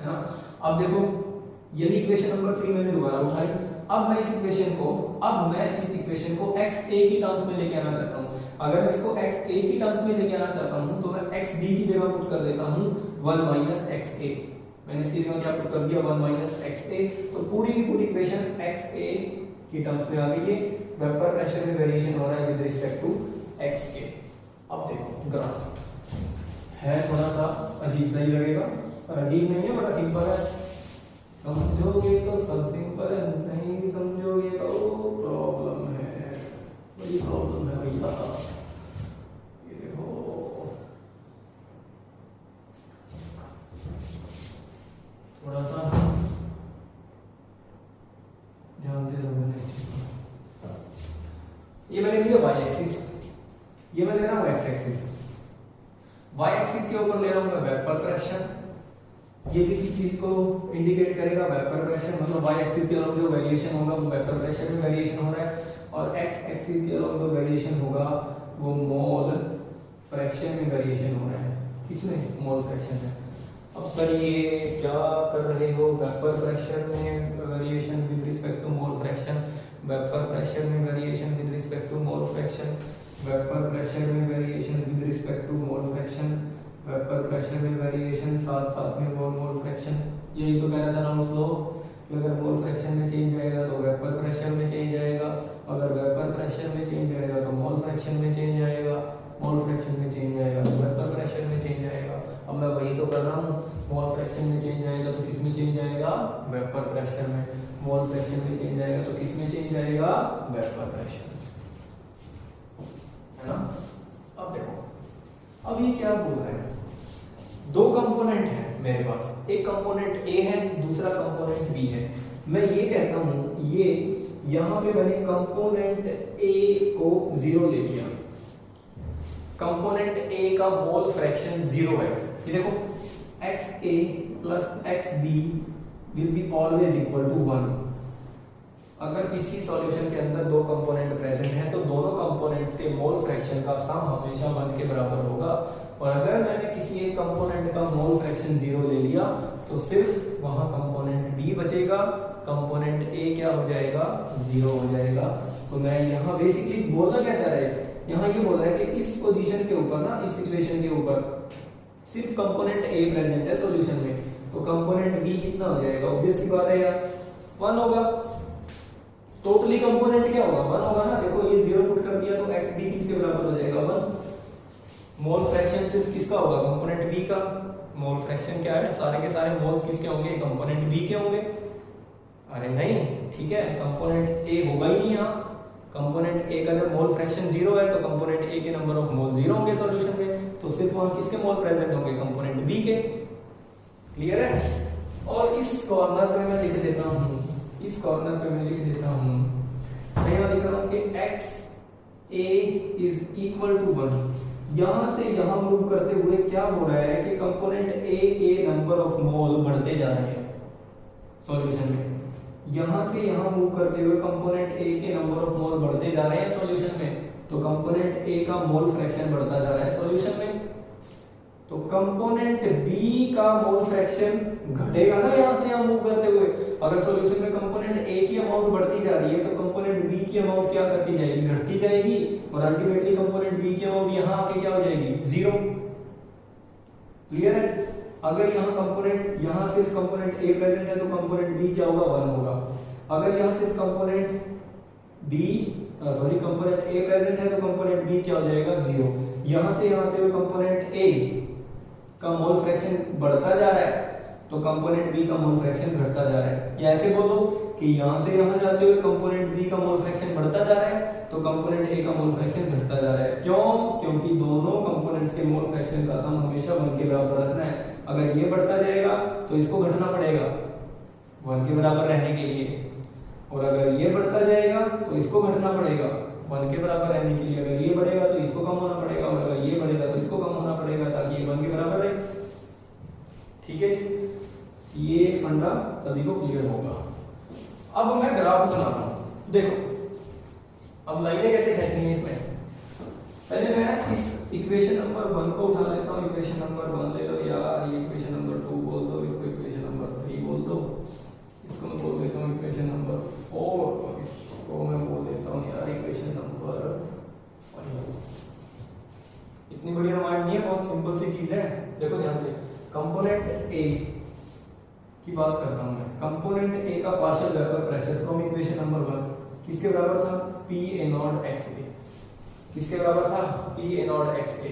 है ना। अब देखो यही इक्वेशन नंबर 3 मैंने दोबारा उठाई। अब मैं इस इक्वेशन को xa की टर्म्स में लेके आना चाहता हूं। अगर मैं इसको xa की टर्म्स में लेके आना चाहता हूं तो मैं xb की जगह पुट कर देता हूं 1 माइनस xa। मैंने इसकी जगह क्या पुट कर दिया, 1 माइनस xa। तो पूरी की पूरी इक्वेशन xa की टर्म्स में आ गई है। वेपर प्रेशर में वेरिएशन हो रहा है विद रिस्पेक्ट टू xa। अब देखो ग्राफ है थोड़ा सा अजीब सा ही लगेगा, पर अजीब नहीं है, बड़ा सिंपल है। समझोगे तो सब सिंपल है, नहीं समझोगे तो प्रॉब्लम है, बड़ी प्रॉब्लम है भैया। ये देखो थोड़ा सा ध्यान से समझना इस चीज को। ये मैंने लिया वाई एक्सिस, ये मैं ले रहा हूँ एक्स एक्सिस। वाई एक्सिस के ऊपर ले रहा हूँ मैं वेपर प्रेशर। ये भी किस चीज को इंडिकेट करेगा, वेपर प्रेशर। मतलब वाई एक्सिस के अलॉन्ग जो वेरिएशन होगा वो वेपर प्रेशर में वेरिएशन हो रहा है, और एक्स एक्सिस के अलॉन्ग जो वेरिएशन होगा वो मोल फ्रैक्शन में वेरिएशन हो रहा है। किसमें, मोल फ्रैक्शन में। अब सर ये क्या कर रहे हो, वेपर प्रेशर में variation with respect to mole fraction, vapour pressure में variation with respect to mole fraction, vapour pressure में variation with respect to mole fraction, vapour pressure में वेरिएशन साथ साथ में मोल फ्रैक्शन। यही तो कह रहा था राउंड्स लॉ कि अगर मोल फ्रैक्शन में चेंज आएगा तो वेपर प्रेशर में चेंज आएगा, अगर वेपर प्रेशर में चेंज आएगा तो मोल फ्रैक्शन में चेंज आएगा, मोल फ्रैक्शन में चेंज आएगा तो वेपर प्रेशर में चेंज आएगा। अब मैं वही तो कर रहा हूँ, मोल फ्रैक्शन में चेंज आएगा तो किस में चेंज आएगा, वेपर प्रेशर में। मोल फ्रैक्शन में चेंज आएगा तो किस में चेंज आएगा, वेपर प्रेशर, है ना। अब देखो अब ये क्या बोल रहा है, दो कंपोनेंट है मेरे पास, एक कंपोनेंट ए है, दूसरा कंपोनेंट बी है। मैं ये कहता हूं ये यहां पे मैंने कंपोनेंट ए को 0 ले लिया, कंपोनेंट ए का मोल फ्रैक्शन 0 है। ये देखो xa plus xb will be always equal to 1। अगर किसी सॉल्यूशन के अंदर दो कंपोनेंट प्रेजेंट हैं तो दोनों कंपोनेंट्स के मोल फ्रैक्शन का सम हमेशा 1 के बराबर होगा। और अगर मैंने किसी एक कंपोनेंट का मोल फ्रैक्शन 0 ले लिया तो सिर्फ वहां कंपोनेंट बी बचेगा, कंपोनेंट ए क्या हो जाएगा, 0 हो जाएगा। तो मैं यहाँ बेसिकली बोलना क्या चाह रहा है, यहाँ ये बोल रहा है कि इस पोजीशन के ऊपर ना, इस सिचुएशन के ऊपर सिर्फ कंपोनेंट ए प्रेजेंट है सॉल्यूशन में, तो कंपोनेंट बी कितना हो जाएगा, ऑब्वियस सी बात है यार 1 होगा। टोटली कंपोनेंट क्या होगा, 1 होगा ना। देखो ये 0 पुट कर दिया तो एक्स बी किसके बराबर हो जाएगा, 1। मोल फ्रैक्शन सिर्फ किसका होगा, कंपोनेंट बी का। मोल फ्रैक्शन क्या है, सारे के सारे मोल्स किसके होंगे, कंपोनेंट बी के होंगे। अरे नहीं, ठीक है, कंपोनेंट ए होगा ही नहीं यहाँ। कंपोनेंट ए का जब मोल फ्रैक्शन 0 है तो कंपोनेंट ए के नंबर ऑफ मोल 0 होंगे सॉल्यूशन में, तो सिर्फ वहां किसके मोल प्रेजेंट होंगे, कंपोनेंट बी के। क्लियर है। और इस कॉर्नर पे मैं लिख देता हूं, इस कॉर्नर पे मैं लिख देता हूं, मैं यहां लिख रहा हूं कि x a is equal to 1। यहां से यहां मूव करते हुए क्या हो रहा है कि कंपोनेंट ए के नंबर ऑफ मोल बढ़ते जा रहे हैं सॉल्यूशन में। यहां से यहां मूव करते हुए कंपोनेंट ए के नंबर ऑफ मोल बढ़ते जा रहे हैं सॉल्यूशन में, तो कंपोनेंट ए का मोल फ्रैक्शन बढ़ता जा रहा है सॉल्यूशन में। तो कंपोनेंट बी का मोल फ्रैक्शन घटेगा ना यहां से यहां मूव करते हुए। अगर सॉल्यूशन में कंपोनेंट ए की अमाउंट बढ़ती जा रही है तो कंपोनेंट बी की अमाउंट क्या करती जाएगी, घटती जाएगी, और अल्टीमेटली कंपोनेंट बी की अमाउंट यहां आके क्या हो जाएगी, 0। क्लियर है। अगर यहां सिर्फ कंपोनेंट ए प्रेजेंट है तो कंपोनेंट बी क्या होगा, 1 होगा। अगर यहां सिर्फ component B sorry component A present है तो कंपोनेंट बी क्या हो जाएगा 0। यहां से यहां आते हुए कंपोनेंट ए का मोल फ्रैक्शन बढ़ता जा रहा है तो कंपोनेंट बी का मोल फ्रैक्शन घटता जा रहा है। या ऐसे बोलो कि यहां से यहां जाते हुए कंपोनेंट बी का मोल फ्रैक्शन बढ़ता जा रहा है तो कंपोनेंट ए का मोल फ्रैक्शन घटता जा रहा है। क्यों? क्योंकि दोनों कंपोनेंट्स के मोल फ्रैक्शन का सम हमेशा 1 के बराबर रखना है। अगर ये बढ़ता जाएगा तो इसको घटना पड़ेगा 1 के बराबर रहने के लिए, और अगर ये बढ़ता जाएगा तो इसको घटना पड़ेगा 1 के बराबर रहने के लिए। अगर ये बढ़ेगा तो इसको कम होना पड़ेगा, और अगर ये बढ़ेगा तो इसको कम होना पड़ेगा ताकि ये 1 के बराबर रहे। ठीक है जी, ये फंडा सभी को क्लियर होगा। अब मैं ग्राफ बना रहा हूं, देखो अब लाइनें कैसे खींचनी है इसमें। पहले मैं इस इक्वेशन नंबर 1 को उठा लेता हूं। इक्वेशन नंबर 1 ले लो यार, ये इक्वेशन नंबर 2 बोल दो, इसको इक्वेशन नंबर 3 बोल दो, इसको मैं बोल देता हूं इक्वेशन नंबर 4, और इसको मैं बोल देता हूं यार इक्वेशन नंबर 5। इतनी बड़ी रामायण नहीं है, बहुत सिंपल सी चीज है। देखो ध्यान से, कंपोनेंट ए की बात करता हूं मैं। कंपोनेंट ए का partial vapour pressure from equation number 1 किसके बराबर था? P A naught x A। किसके बराबर था? P A naught x A।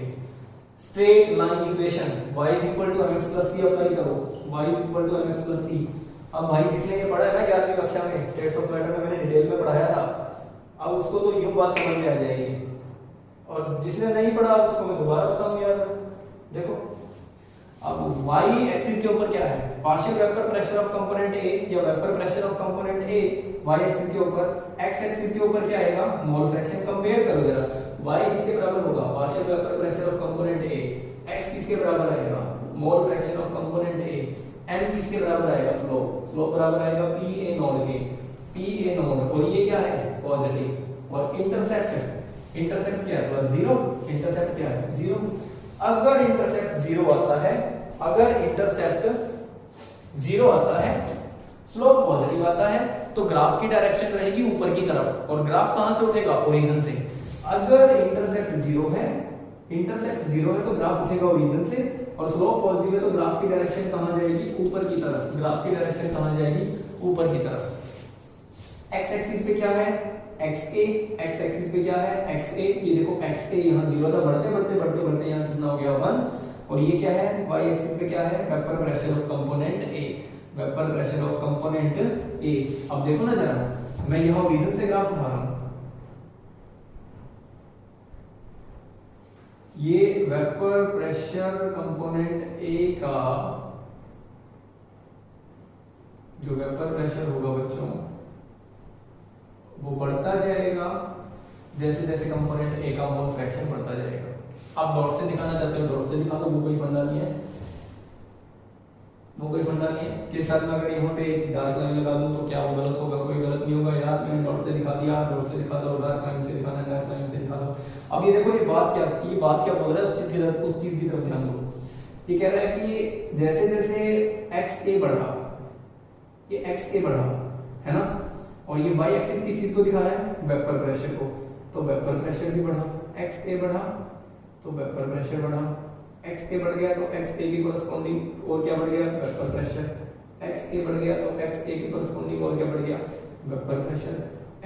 Straight line equation y is equal to mx plus c apply करो, y is equal to mx plus c। अब भाई जिसने ये पढ़ा है ना 11वीं कक्षा में स्टेट्स ऑफ मैटर में, मैंने डिटेल में पढ़ाया था, अब उसको तो यूं बात समझ में आ जाएगी, और जिसने नहीं पढ़ा उसको मैं दोबारा बताऊं यार। देखो अब y एक्सिस के ऊपर क्या है? Partial vapour pressure of component A या vapour pressure of component A y axis के ऊपर। x एक्सिस के ऊपर क्या आएगा? Mole fraction. कंपेयर करो जरा, y किसके बराबर होगा? Partial vapour pressure of component A। x किसके बराबर आएगा? मोल fraction of component A। n किसके बराबर आएगा? स्लोप। स्लोप बराबर आएगा P A नॉट के। P A नॉट, और ये क्या है? पॉजिटिव। और इंटरसेप्ट, इंटरसेप्ट क्या है? प्लस 0। इंटरसेप्ट क्या है? 0। अगर इंटरसेप्ट 0 आता है, अगर इंटरसेप्ट 0 आता है, स्लोप पॉजिटिव आता है, तो ग्राफ की डायरेक्शन रहेगी ऊपर की तरफ, और ग्राफ कहां से उठेगा? ओरिजिन से। अगर इंटरसेप्ट 0 है, इंटरसेप्ट 0 है तो ग्राफ उठेगा ओरिजिन से, और स्लोप पॉजिटिव है तो ग्राफ की डायरेक्शन कहां जाएगी? ऊपर की तरफ। ग्राफ की डायरेक्शन कहां जाएगी? ऊपर की तरफ। एक्स एक्सिस पे क्या है? XA। एक्स एक्सिस पे क्या है? XA। ये देखो XA यहां 0 था, बढ़ते बढ़ते बढ़ते बढ़ते यहां कितना हो गया? 1। और ये क्या है? y एक्सिस पे क्या है? Vapour pressure of component A। Vapour pressure of component A। अब देखो ना जरा, मैं यहां ओरिजिन से ग्राफ उठा रहा हूं, ये वेपर प्रेशर कंपोनेंट A का जो वेपर प्रेशर होगा बच्चों, वो बढ़ता जाएगा जैसे जैसे कंपोनेंट A का मोल फ्रैक्शन बढ़ता जाएगा। आप डॉट से दिखाना चाहते हो, डॉट से दिखा दो, वो कोई फंडा नहीं है, वो कोई फंडा नहीं है। कि सर मैं अगर यहाँ पे एक डार्क लाइन लगा दूं तो क्या वो गलत होगा? कोई गलत नहीं होगा यार, मैंने डॉट से दिखा दिया, डॉट से दिखा दो, डार्क लाइन से दिखाना है, डार्क लाइन से दिखा दो। अब ये देखो ये बात क्या बोल रहा है? उस चीज की तरफ ध्यान दो। ये कह रहा है कि जैसे जैसे XA बढ़ा, ये XA बढ़ा है ना, और ये y एक्सिस किस चीज को दिखा रहा है? वेपर प्रेशर को, तो वेपर प्रेशर भी बढ़ा। XA बढ़ा तो वेपर प्रेशर बढ़ा, XA बढ़ गया तो XA की कोरस्पोंडिंग और क्या बढ़ गया? Vapour pressure. XA बढ़ गया तो XA की कोरस्पोंडिंग और क्या बढ़ गया? Vapour pressure.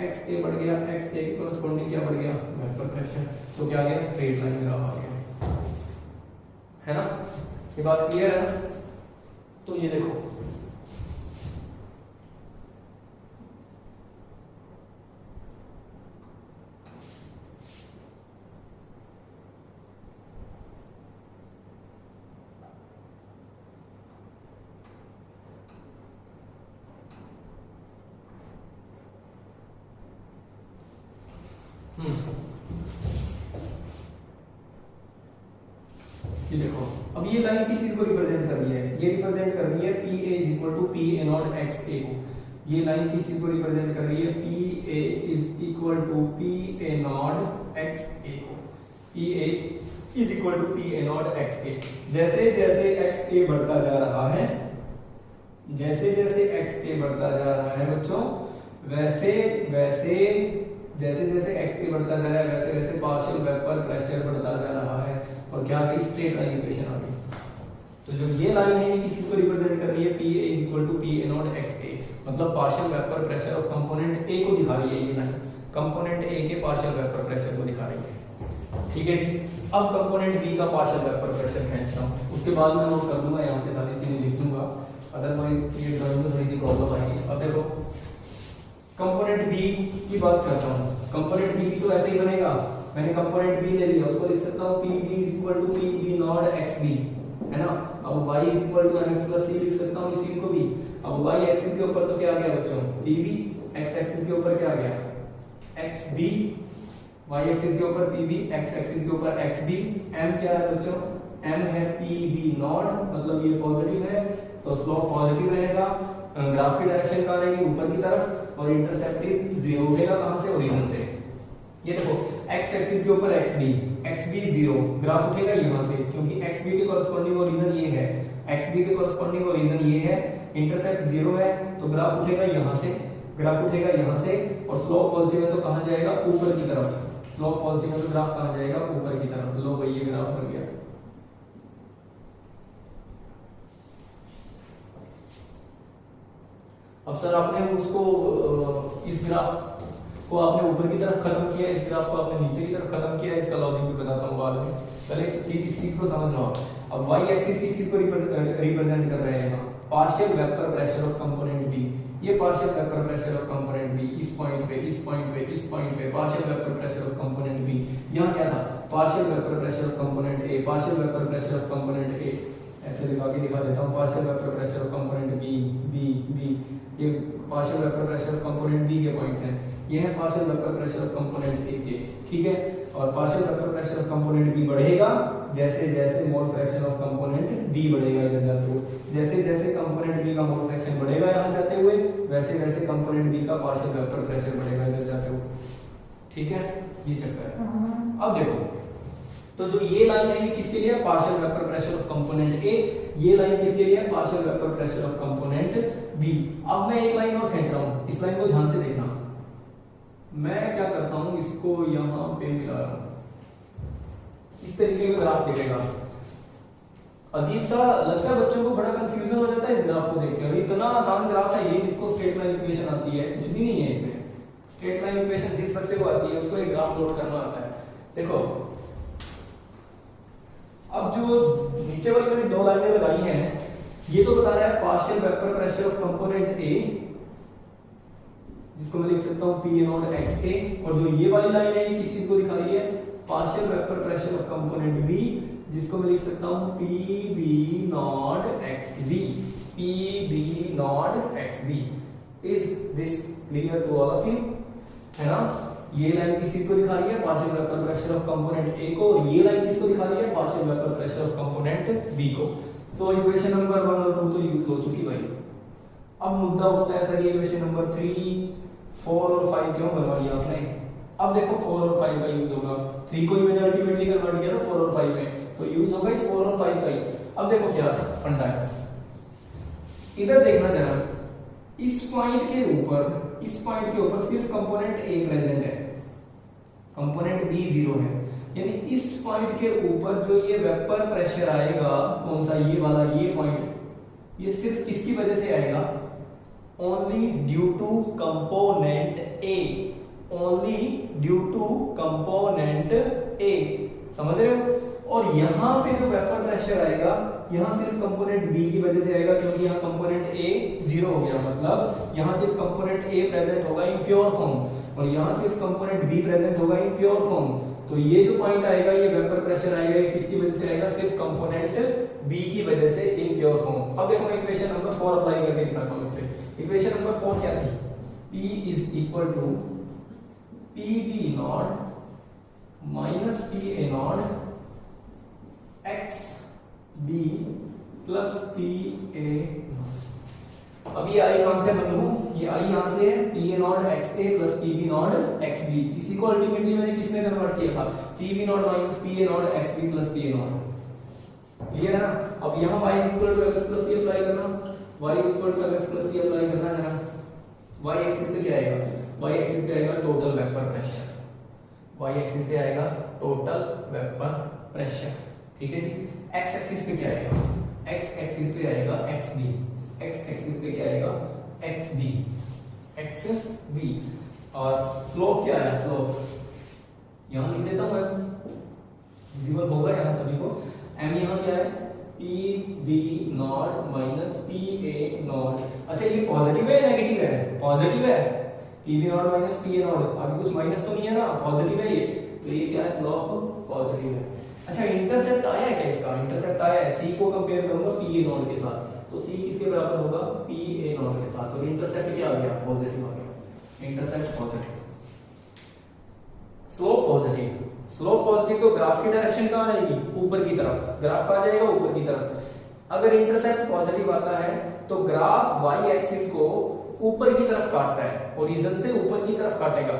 XA बढ़ गया, XA की कोरस्पोंडिंग क्या बढ़ गया? Vapour pressure. तो क्या आ गया? स्ट्रेट लाइन ग्राफ आ गया, है ना? ये बात क्लियर है ना? तो ये देखो, ये देखो, अब ये लाइन किस चीज को रिप्रेजेंट कर रही है? ये रिप्रेजेंट कर रही है PA is equal to PA not XA को। ये लाइन किस चीज को रिप्रेजेंट कर रही है? PA is equal to PA not XA को। PA is equal to PA not XA। जैसे जैसे XA बढ़ता जा रहा है, जैसे जैसे XA बढ़ता जा रहा है बच्चों, वैसे वैसे जैसे जैसे XA बढ़ता जा रहा है, वैसे वैसे पार्शियल वेपर प्रेशर बढ़ता जा रहा है, और क्या आ गई? स्ट्रेट लाइन इक्वेशन आ गई। तो जो ये लाइन है ये किस चीज को रिप्रेजेंट कर रही है? PA is equal to PA not XA, मतलब partial vapour pressure of component A को दिखा रही है ये लाइन। कंपोनेंट ए के पार्शियल वेपर प्रेशर को दिखा रही है। ठीक है जी। अब कंपोनेंट बी का पार्शियल वेपर प्रेशर खींचता हूँ, उसके बाद मैं नोट कर दूंगा, यहाँ पे सारी चीजें लिख दूंगा, अदरवाइज ये ड्राइंग में थोड़ी सी प्रॉब्लम आएगी। अब देखो कंपोनेंट बी की बात करता हूँ। कंपोनेंट बी तो ऐसे ही बनेगा, मैंने कंपोनेंट बी ले लिया, उसको लिख सकता हूँ P B is equal to P B not X B, है ना। अब y is equal to mx plus c लिख सकता हूँ इस चीज को भी। अब y एक्सिस के ऊपर तो क्या आ गया बच्चों, pb, x एक्सिस के ऊपर क्या आ गया, xb, y एक्सिस के ऊपर pb, x एक्सिस के ऊपर xb, m क्या है बच्चों, m है pb नॉट, मतलब ये पॉजिटिव है तो स्लोप पॉजिटिव रहेगा, ग्राफ की डायरेक्शन कहाँ रहेगी, ऊपर की तरफ, और इंटरसेप्ट इज 0 उठेगा कहाँ से, ओरिजिन से। ये देखो x एक्सिस के ऊपर xb 0, ग्राफ उठेगा यहाँ से, क्योंकि xb के कॉरस्पॉन्डिंग ओरिजिन ये है, xb के कॉरस्पॉन्डिंग ओरिजिन ये है, इंटरसेप्ट 0 है तो ग्राफ उठेगा यहाँ से, ग्राफ उठेगा यहाँ से, और स्लोप पॉजिटिव है तो कहाँ जाएगा, ऊपर की तरफ। स्लोप पॉजिटिव है तो ग्राफ कहाँ जाएगा, ऊपर की तरफ। लो भाई ये ग्राफ बन गया। अब सर आपने उसको इस ग्राफ को आपने ऊपर की तरफ खत्म किया, इस ग्राफ को आपने नीचे की तरफ खत्म किया, इसका लॉजिक भी बताता हूँ बाद में, पहले इस चीज को समझ लो। अब y एक्सिस किस चीज को रिप्रेजेंट कर रहे हैं यहाँ, partial vapour pressure of component B. ये partial vapour pressure of component B इस पॉइंट पे, इस पॉइंट पे, इस पॉइंट पे, partial vapour pressure of component B. यहाँ क्या था, partial vapour pressure of component A, partial vapour pressure of component A, ऐसे लिखा के दिखा देता हूँ, partial vapour pressure of component B B B, ये partial vapour pressure of component B के पॉइंट्स हैं, ये है partial vapour pressure of component A के। ठीक है, और partial vapour pressure of component B बढ़ेगा जैसे जैसे mole fraction of component B बढ़ेगा इधर जाते हुए, जैसे जैसे कंपोनेंट बी का मोल फ्रैक्शन बढ़ेगा यहाँ जाते हुए, वैसे वैसे कंपोनेंट बी का पार्शियल वेपर प्रेशर बढ़ेगा इधर जाते हुए। ठीक है, ये चक्कर है। अब देखो तो जो ये लाइन है ये किसके लिए, partial vapour pressure of component A, ये लाइन किसके लिए, partial vapour pressure of component B. अब मैं एक लाइन और खींच रहा हूं, इस लाइन को ध्यान से देखना। मैं क्या करता हूं, इसको यहां पे मिला रहा हूं, इस तरीके का ग्राफ दिखेगा। अजीब सा लगता है बच्चों को, बड़ा कंफ्यूजन हो जाता है इस ग्राफ को देख के। इतना आसान ग्राफ है ये, जिसको स्ट्रेट लाइन इक्वेशन आती है, कुछ भी नहीं है इसमें। स्ट्रेट लाइन इक्वेशन जिस बच्चे को आती है उसको एक ग्राफ प्लॉट करना आता है। देखो अब जो नीचे वाली मैंने दो लाइनें लगाई हैं, ये तो बता रहा है partial vapour pressure of component ए, जिसको मैं लिख सकता हूं पी ए नॉट एक्स ए, और जो ये वाली लाइन है ये किस चीज को दिखा रही है, partial vapour pressure of component B, जिसको मैं लिख सकता हूं P B not X B, P B not X B. Is this clear to all of you, है ना। ये लाइन किस चीज को दिखा रही है, partial vapour pressure of component A को, और ये लाइन किसको दिखा रही है, partial vapour pressure of component B को। तो इक्वेशन नंबर 1 और 2 तो यूज हो चुकी भाई। अब मुद्दा उठता है सर इक्वेशन नंबर 3, 4 और 5 क्यों बनवाई आपने। अब देखो 4 और 5 का यूज होगा, 3 को ही मैंने अल्टीमेटली कन्वर्ट किया था 4 और 5 में, तो यूज होगा इस 4 और 5 का ही। अब देखो क्या फंडा है, इधर देखना जरा, इस पॉइंट के ऊपर, इस पॉइंट के ऊपर सिर्फ कंपोनेंट ए प्रेजेंट है, कंपोनेंट बी 0 है, यानी इस पॉइंट के ऊपर जो ये वेपर प्रेशर आएगा, कौन सा, ये वाला, ये पॉइंट, ये सिर्फ किसकी वजह से आएगा, only due to component A, only due to component A, समझ रहे हो। और यहाँ पे जो वेपर प्रेशर आएगा, यहाँ सिर्फ कंपोनेंट बी की वजह से आएगा, क्योंकि यहाँ कंपोनेंट ए 0 हो गया, मतलब यहाँ सिर्फ कंपोनेंट ए प्रेजेंट होगा इन प्योर फॉर्म, और यहाँ सिर्फ कंपोनेंट बी प्रेजेंट होगा इन प्योर फॉर्म। तो ये जो पॉइंट आएगा, ये वेपर प्रेशर आएगा, ये किसकी वजह से आएगा, सिर्फ कंपोनेंट बी की वजह से इन प्योर फॉर्म। अब देखो मैं इक्वेशन नंबर 4 अप्लाई करके दिखाता हूं इस पे। इक्वेशन नंबर 4 क्या थी, P is equal to P B not minus P A not X B plus P A naught. अब ये आई कहां से बनी हूं, ये आई यहां से है, P A not x A plus P B not X B. इसी को अल्टीमेटली मैंने किसमें कन्वर्ट किया था, P B not minus P A not X B plus P A naught. Clear है ना। अब यहाँ y is equal to x plus c apply करना, y is equal to x plus c apply करना जरा। y axis पे क्या आएगा, y एक्सिस पे आएगा total vapour pressure, y axis पे आएगा टोटल वेपर प्रेशर, ठीक है जी। x एक्सिस पे क्या आएगा, x एक्सिस पे आएगा xb, x एक्सिस पे क्या आएगा xb, xb। और स्लोप क्या है, स्लोप यहाँ लिख देता हूँ मैं, विजिबल होगा यहाँ सभी को। एम यहाँ क्या है, P B not minus P A naught. अच्छा ये पॉजिटिव है या नेगेटिव है, पॉजिटिव है, P B not minus P A naught, अभी कुछ माइनस तो नहीं है ना, पॉजिटिव है ये, तो ये क्या है, स्लोप पॉजिटिव है। अच्छा इंटरसेप्ट आया है क्या इसका, इंटरसेप्ट आया है, सी को कंपेयर करूंगा पी ए नॉट के साथ, तो सी किसके बराबर होगा, पी ए नॉट के साथ, और इंटरसेप्ट क्या आ गया, पॉजिटिव आ गया, intercept positive, slope positive. Slope positive तो ग्राफ की डायरेक्शन कहां रहेगी, ऊपर की तरफ, ग्राफ कहां जाएगा, ऊपर की तरफ। अगर इंटरसेप्ट पॉजिटिव आता है तो ग्राफ वाई एक्सिस को ऊपर की तरफ काटता है, ओरिजिन से ऊपर की तरफ काटेगा।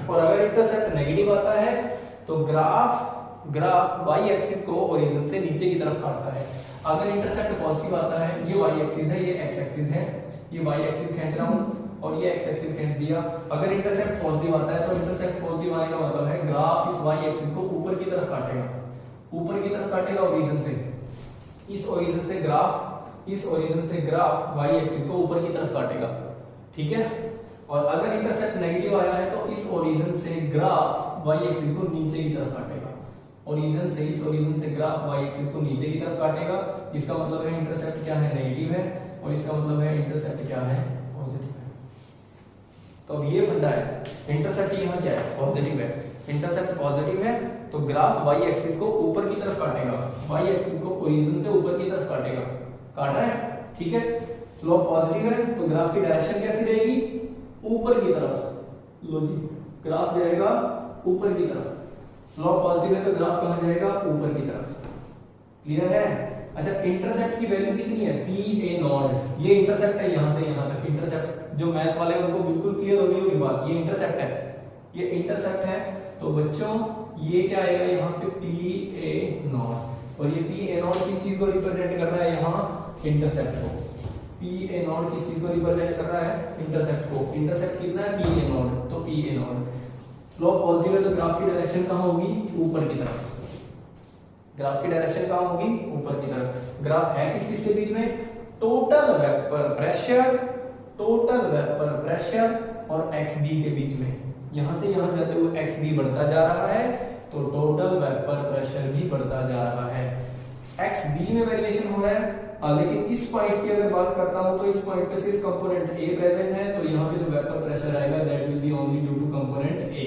और अगर इंटरसेप्ट नेगेटिव आता है तो ग्राफ वाई एक्सिस को ओरिजिन से नीचे की तरफ काटता है। अगर इंटरसेप्ट पॉजिटिव आता है, ये वाई एक्सिस है, ये एक्स एक्सिस है, ये वाई एक्सिस खींच रहा हूं और ये एक्स एक्सिस खींच दिया। अगर इंटरसेप्ट पॉजिटिव आता है तो इंटरसेप्ट पॉजिटिव आने का मतलब है ग्राफ इस वाई एक्सिस को ऊपर की तरफ काटेगा, ऊपर की तरफ काटेगा ओरिजिन से, इस ओरिजिन से ग्राफ वाई एक्सिस को ऊपर की तरफ काटेगा, ठीक है। और अगर इंटरसेप्ट नेगेटिव आया है तो इस ओरिजिन से ग्राफ वाई एक्सिस को नीचे की तरफ काटेगा, इस ओरिजिन से ग्राफ वाई एक्सिस को नीचे की तरफ काटेगा। इसका मतलब है इंटरसेप्ट क्या है, नेगेटिव है, और इसका मतलब है इंटरसेप्ट क्या है, पॉजिटिव है। तो अब ये फंडा है, इंटरसेप्ट यहाँ क्या है, पॉजिटिव है, इंटरसेप्ट पॉजिटिव है तो ग्राफ वाई एक्सिस को ऊपर की तरफ काटेगा, वाई एक्सिस को ओरिजिन से ऊपर की तरफ काटेगा, काट रहा है, ठीक है। स्लोप पॉजिटिव है तो ग्राफ की डायरेक्शन कैसी रहेगी, ऊपर की तरफ, लो जी ग्राफ जाएगा ऊपर की तरफ। स्लोप पॉजिटिव है तो ग्राफ कहां जाएगा, ऊपर की तरफ, क्लियर है। अच्छा इंटरसेप्ट की वैल्यू कितनी है, पी ए नॉट, ये इंटरसेप्ट है यहां से यहां तक, इंटरसेप्ट जो मैथ वाले हैं उनको बिल्कुल क्लियर होनी होगी बात, ये इंटरसेप्ट है, ये इंटरसेप्ट है। तो बच्चों ये क्या आएगा यहाँ पे, पी ए नॉट, और ये पी ए नॉट किस चीज को रिप्रेजेंट कर रहा है, यहाँ इंटरसेप्ट को, पी ए नॉट किस चीज को रिप्रेजेंट कर रहा है, इंटरसेप्ट को। इंटरसेप्ट कितना है, पी ए नॉट, तो P A naught. Slope positive है तो ग्राफ की डायरेक्शन कहां होगी, ऊपर की तरफ, ग्राफ की डायरेक्शन कहां होगी, ऊपर की तरफ। ग्राफ है किस किस के बीच में, टोटल वेपर प्रेशर और एक्सबी के बीच में, यहां से यहां जाते हुए एक्सबी बढ़ता जा रहा है तो टोटल वेपर प्रेशर भी बढ़ता जा रहा है। एक्सबी में वेरिएशन हो रहा है, लेकिन इस पॉइंट की अगर बात करता हूं तो इस पॉइंट पे सिर्फ कंपोनेंट ए प्रेजेंट है, तो यहाँ पे जो वेपर प्रेशर आएगा that will be only due to component A.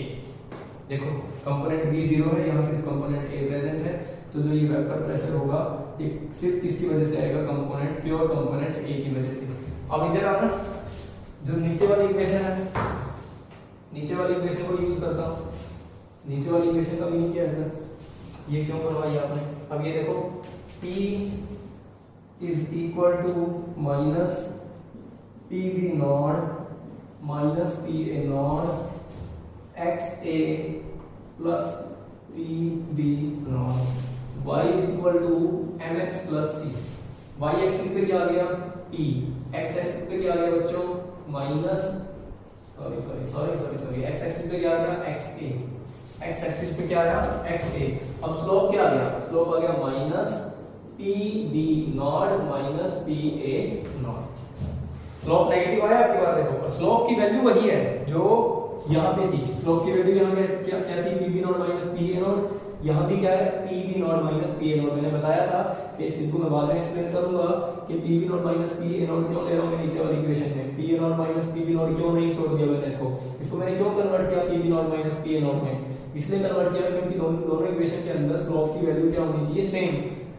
देखो कंपोनेंट बी 0 है, यहाँ सिर्फ कंपोनेंट ए प्रेजेंट है, तो जो ये वेपर प्रेशर होगा ये सिर्फ किसकी वजह से आएगा, कंपोनेंट प्योर कंपोनेंट ए की वजह से। अब इधर आना, जो नीचे वाली इक्वेशन है, नीचे वाली इक्वेशन को यूज करता हूँ। नीचे वाली इक्वेशन का मीनिंग क्या है सर, ये क्यों करवाई आपने। अब ये देखो P is equal to minus P B not minus P A not x A plus P B naught, y is equal to M X plus C. Y axis पे क्या आ गया P, एक्स एक्सिस पे क्या आ गया बच्चों, minus sorry x axis पे क्या आ गया, एक्स ए, एक्स एक्सिस पे क्या आया, एक्स ए। अब स्लोप क्या आ गया, स्लोप आ गया minus P B not minus P A naught. Slope negative आया आपके पास, देखो स्लोप की वैल्यू वही है जो यहाँ पे थी, स्लोप की वैल्यू यहाँ पे क्या थी, P B not minus P A naught, यहाँ भी क्या है, P B not minus P A naught. मैंने बताया था कि इस चीज को मैं बाद में एक्सप्लेन करूंगा कि P B not minus P A naught क्यों ले रहा हूँ मैं नीचे वाली इक्वेशन में, P A naught minus P B naught क्यों नहीं छोड़ दिया मैंने इसको मैंने क्यों कन्वर्ट किया P B not minus P A naught में, इसलिए कन्वर्ट किया क्योंकि दोनों इक्वेशन के अंदर स्लोप की वैल्यू क्या होनी चाहिए, सेम,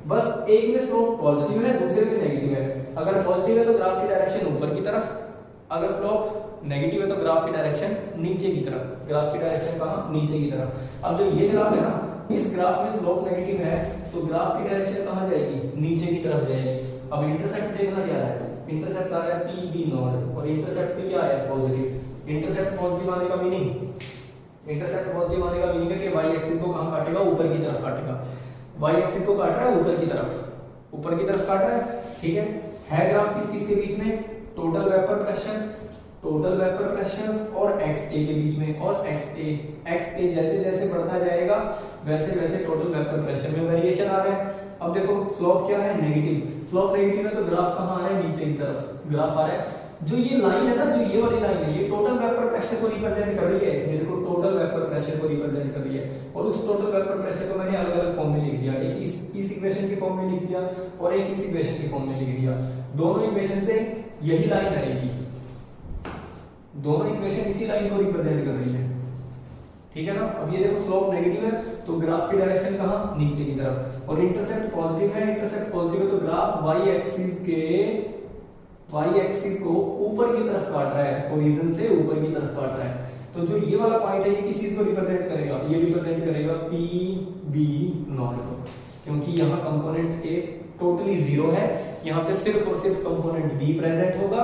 बस एक में स्लोप पॉजिटिव है दूसरे में नेगेटिव है। अगर पॉजिटिव है तो ग्राफ की डायरेक्शन ऊपर की तरफ, अगर स्लोप नेगेटिव है तो ग्राफ की डायरेक्शन नीचे की तरफ, ग्राफ की डायरेक्शन कहां, नीचे की तरफ। अब जो ये ग्राफ है ना, इस ग्राफ में स्लोप नेगेटिव है तो ग्राफ की डायरेक्शन कहां जाएगी, नीचे की तरफ जाएगी। अब इंटरसेप्ट देखना क्या है, इंटरसेप्ट आ रहा है पी बी नॉट और इंटरसेप्ट पे क्या है, पॉजिटिव। इंटरसेप्ट पॉजिटिव आने का मीनिंग, इंटरसेप्ट पॉजिटिव आने का मीनिंग है कि वाई एक्सिस को कहां काटेगा, ऊपर की तरफ काटेगा। वाई एक्सिस को काट रहा है ऊपर की तरफ काट रहा है, ठीक है ग्राफ किस किस के बीच में, टोटल वेपर प्रेशर और एक्स ए के बीच में, और एक्स ए जैसे जैसे बढ़ता जाएगा वैसे वैसे टोटल वेपर प्रेशर में वेरिएशन आ रहा है। अब देखो स्लोप क्या है, नेगेटिव, स्लोप नेगेटिव है तो ग्राफ कहां आ रहा है, नीचे की तरफ ग्राफ आ रहा है। जो ये लाइन है ना, जो ये वाली लाइन है, ये टोटल वेपर प्रेशर को रिप्रेजेंट कर रही है, ये देखो टोटल वेपर प्रेशर को रिप्रेजेंट कर रही है, और उस टोटल वेपर प्रेशर को मैंने अलग अलग फॉर्म में लिख दिया, एक इस इक्वेशन की फॉर्म में लिख दिया और एक इस इक्वेशन की फॉर्म में लिख दिया। दोनों इक्वेशन से यही लाइन आएगी, दोनों इक्वेशन इसी लाइन को रिप्रेजेंट कर रही है, ठीक है ना। अब ये देखो स्लोप नेगेटिव है तो ग्राफ की डायरेक्शन कहां, नीचे की तरफ, और इंटरसेप्ट पॉजिटिव है, इंटरसेप्ट पॉजिटिव है तो ग्राफ वाई एक्सिस को ऊपर की तरफ काट रहा है, ओरिजिन से ऊपर की तरफ काट रहा है। तो जो ये वाला पॉइंट है ये किस चीज को रिप्रेजेंट करेगा, ये रिप्रेजेंट करेगा पी बी नॉट को, क्योंकि यहाँ कंपोनेंट ए टोटली जीरो है, यहाँ पे सिर्फ और सिर्फ कंपोनेंट बी प्रेजेंट होगा,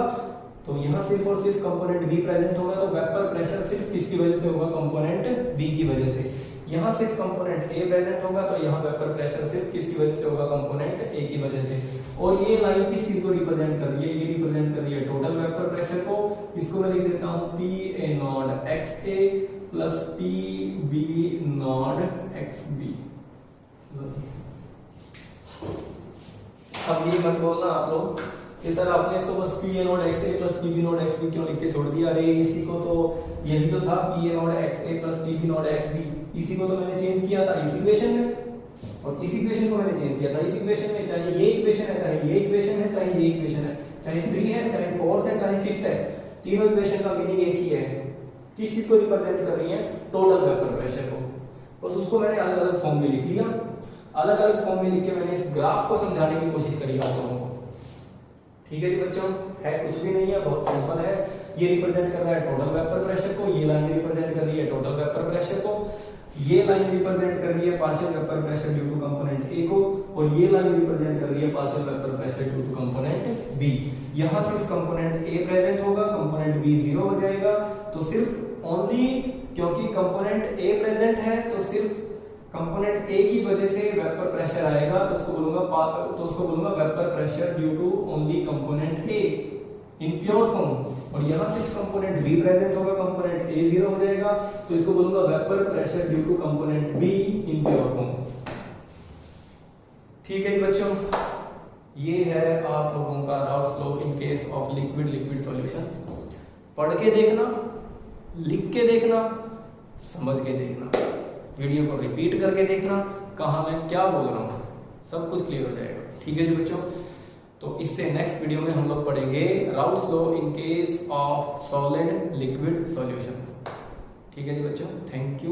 तो यहाँ सिर्फ और सिर्फ कंपोनेंट बी प्रेजेंट होगा, तो वेपर प्रेशर सिर्फ किसकी वजह से होगा, कंपोनेंट बी की वजह से। यहाँ सिर्फ कंपोनेंट ए प्रेजेंट होगा तो यहाँ वेपर प्रेशर सिर्फ किसकी वजह से होगा, कंपोनेंट ए की वजह से। और ये लाइन किस चीज को रिप्रेजेंट कर रही है, ये रिप्रेजेंट कर रही है टोटल वेपर प्रेशर को, इसको मैं लिख देता हूँ P A not x A plus P B not X B. अब ये मत बोलना आप लोग कि सर आपने इसको बस P A not x A plus P B not X B क्यों लिख के छोड़ दिया, अरे इसी को तो यही तो था P A not x A plus P B not X B, इसी को तो मैंने चेंज किया था इस इक्वेशन में, और इस इक्वेशन को मैंने चेंज किया था इस इक्वेशन में, चाहे ये इक्वेशन है, चाहे ये इक्वेशन है, चाहे ये इक्वेशन है, चाहे 3 है, चाहे 4th है, चाहे 5th है, तीनों इक्वेशन का मीनिंग एक ही है, किस चीज को रिप्रेजेंट कर रही है, टोटल वेपर प्रेशर को। बस उसको मैंने अलग अलग फॉर्म में लिख लिया, अलग अलग फॉर्म में लिख के मैंने इस ग्राफ को समझाने की कोशिश करी आप लोगों को, ठीक है जी बच्चों, है कुछ भी नहीं है, बहुत सिंपल है। ये रिप्रेजेंट कर रहा है टोटल वेपर प्रेशर को, ये लाइन रिप्रेजेंट कर रही है टोटल वेपर प्रेशर को, ये लाइन रिप्रेजेंट कर रही है partial vapour pressure due to component A को, और ये लाइन रिप्रेजेंट कर रही है partial vapour pressure due to component B. यहाँ सिर्फ कंपोनेंट ए प्रेजेंट होगा, कंपोनेंट बी जीरो हो जाएगा, तो सिर्फ ओनली क्योंकि कंपोनेंट ए प्रेजेंट है तो सिर्फ कंपोनेंट ए की वजह से वेपर प्रेशर आएगा, तो उसको बोलूंगा vapour pressure due to only component A in pure form, और यहाँ सिर्फ कंपोनेंट बी प्रेजेंट होगा, कंपोनेंट ए जीरो हो जाएगा, तो इसको बोलूंगा vapour pressure due to component B in pure form. ठीक है जी बच्चों, ये है आप लोगों का Raoult's law in case of liquid solutions. पढ़ के देखना, लिख के देखना, समझ के देखना, वीडियो को रिपीट करके देखना, कहाँ मैं क्या बोल रहा हूँ, सब कुछ क्लियर हो जाएगा। ठीक है जी बच्चों, तो इससे नेक्स्ट वीडियो में हम लोग पढ़ेंगे Raoul's law in case of solid liquid solutions. ठीक है जी बच्चों, थैंक यू।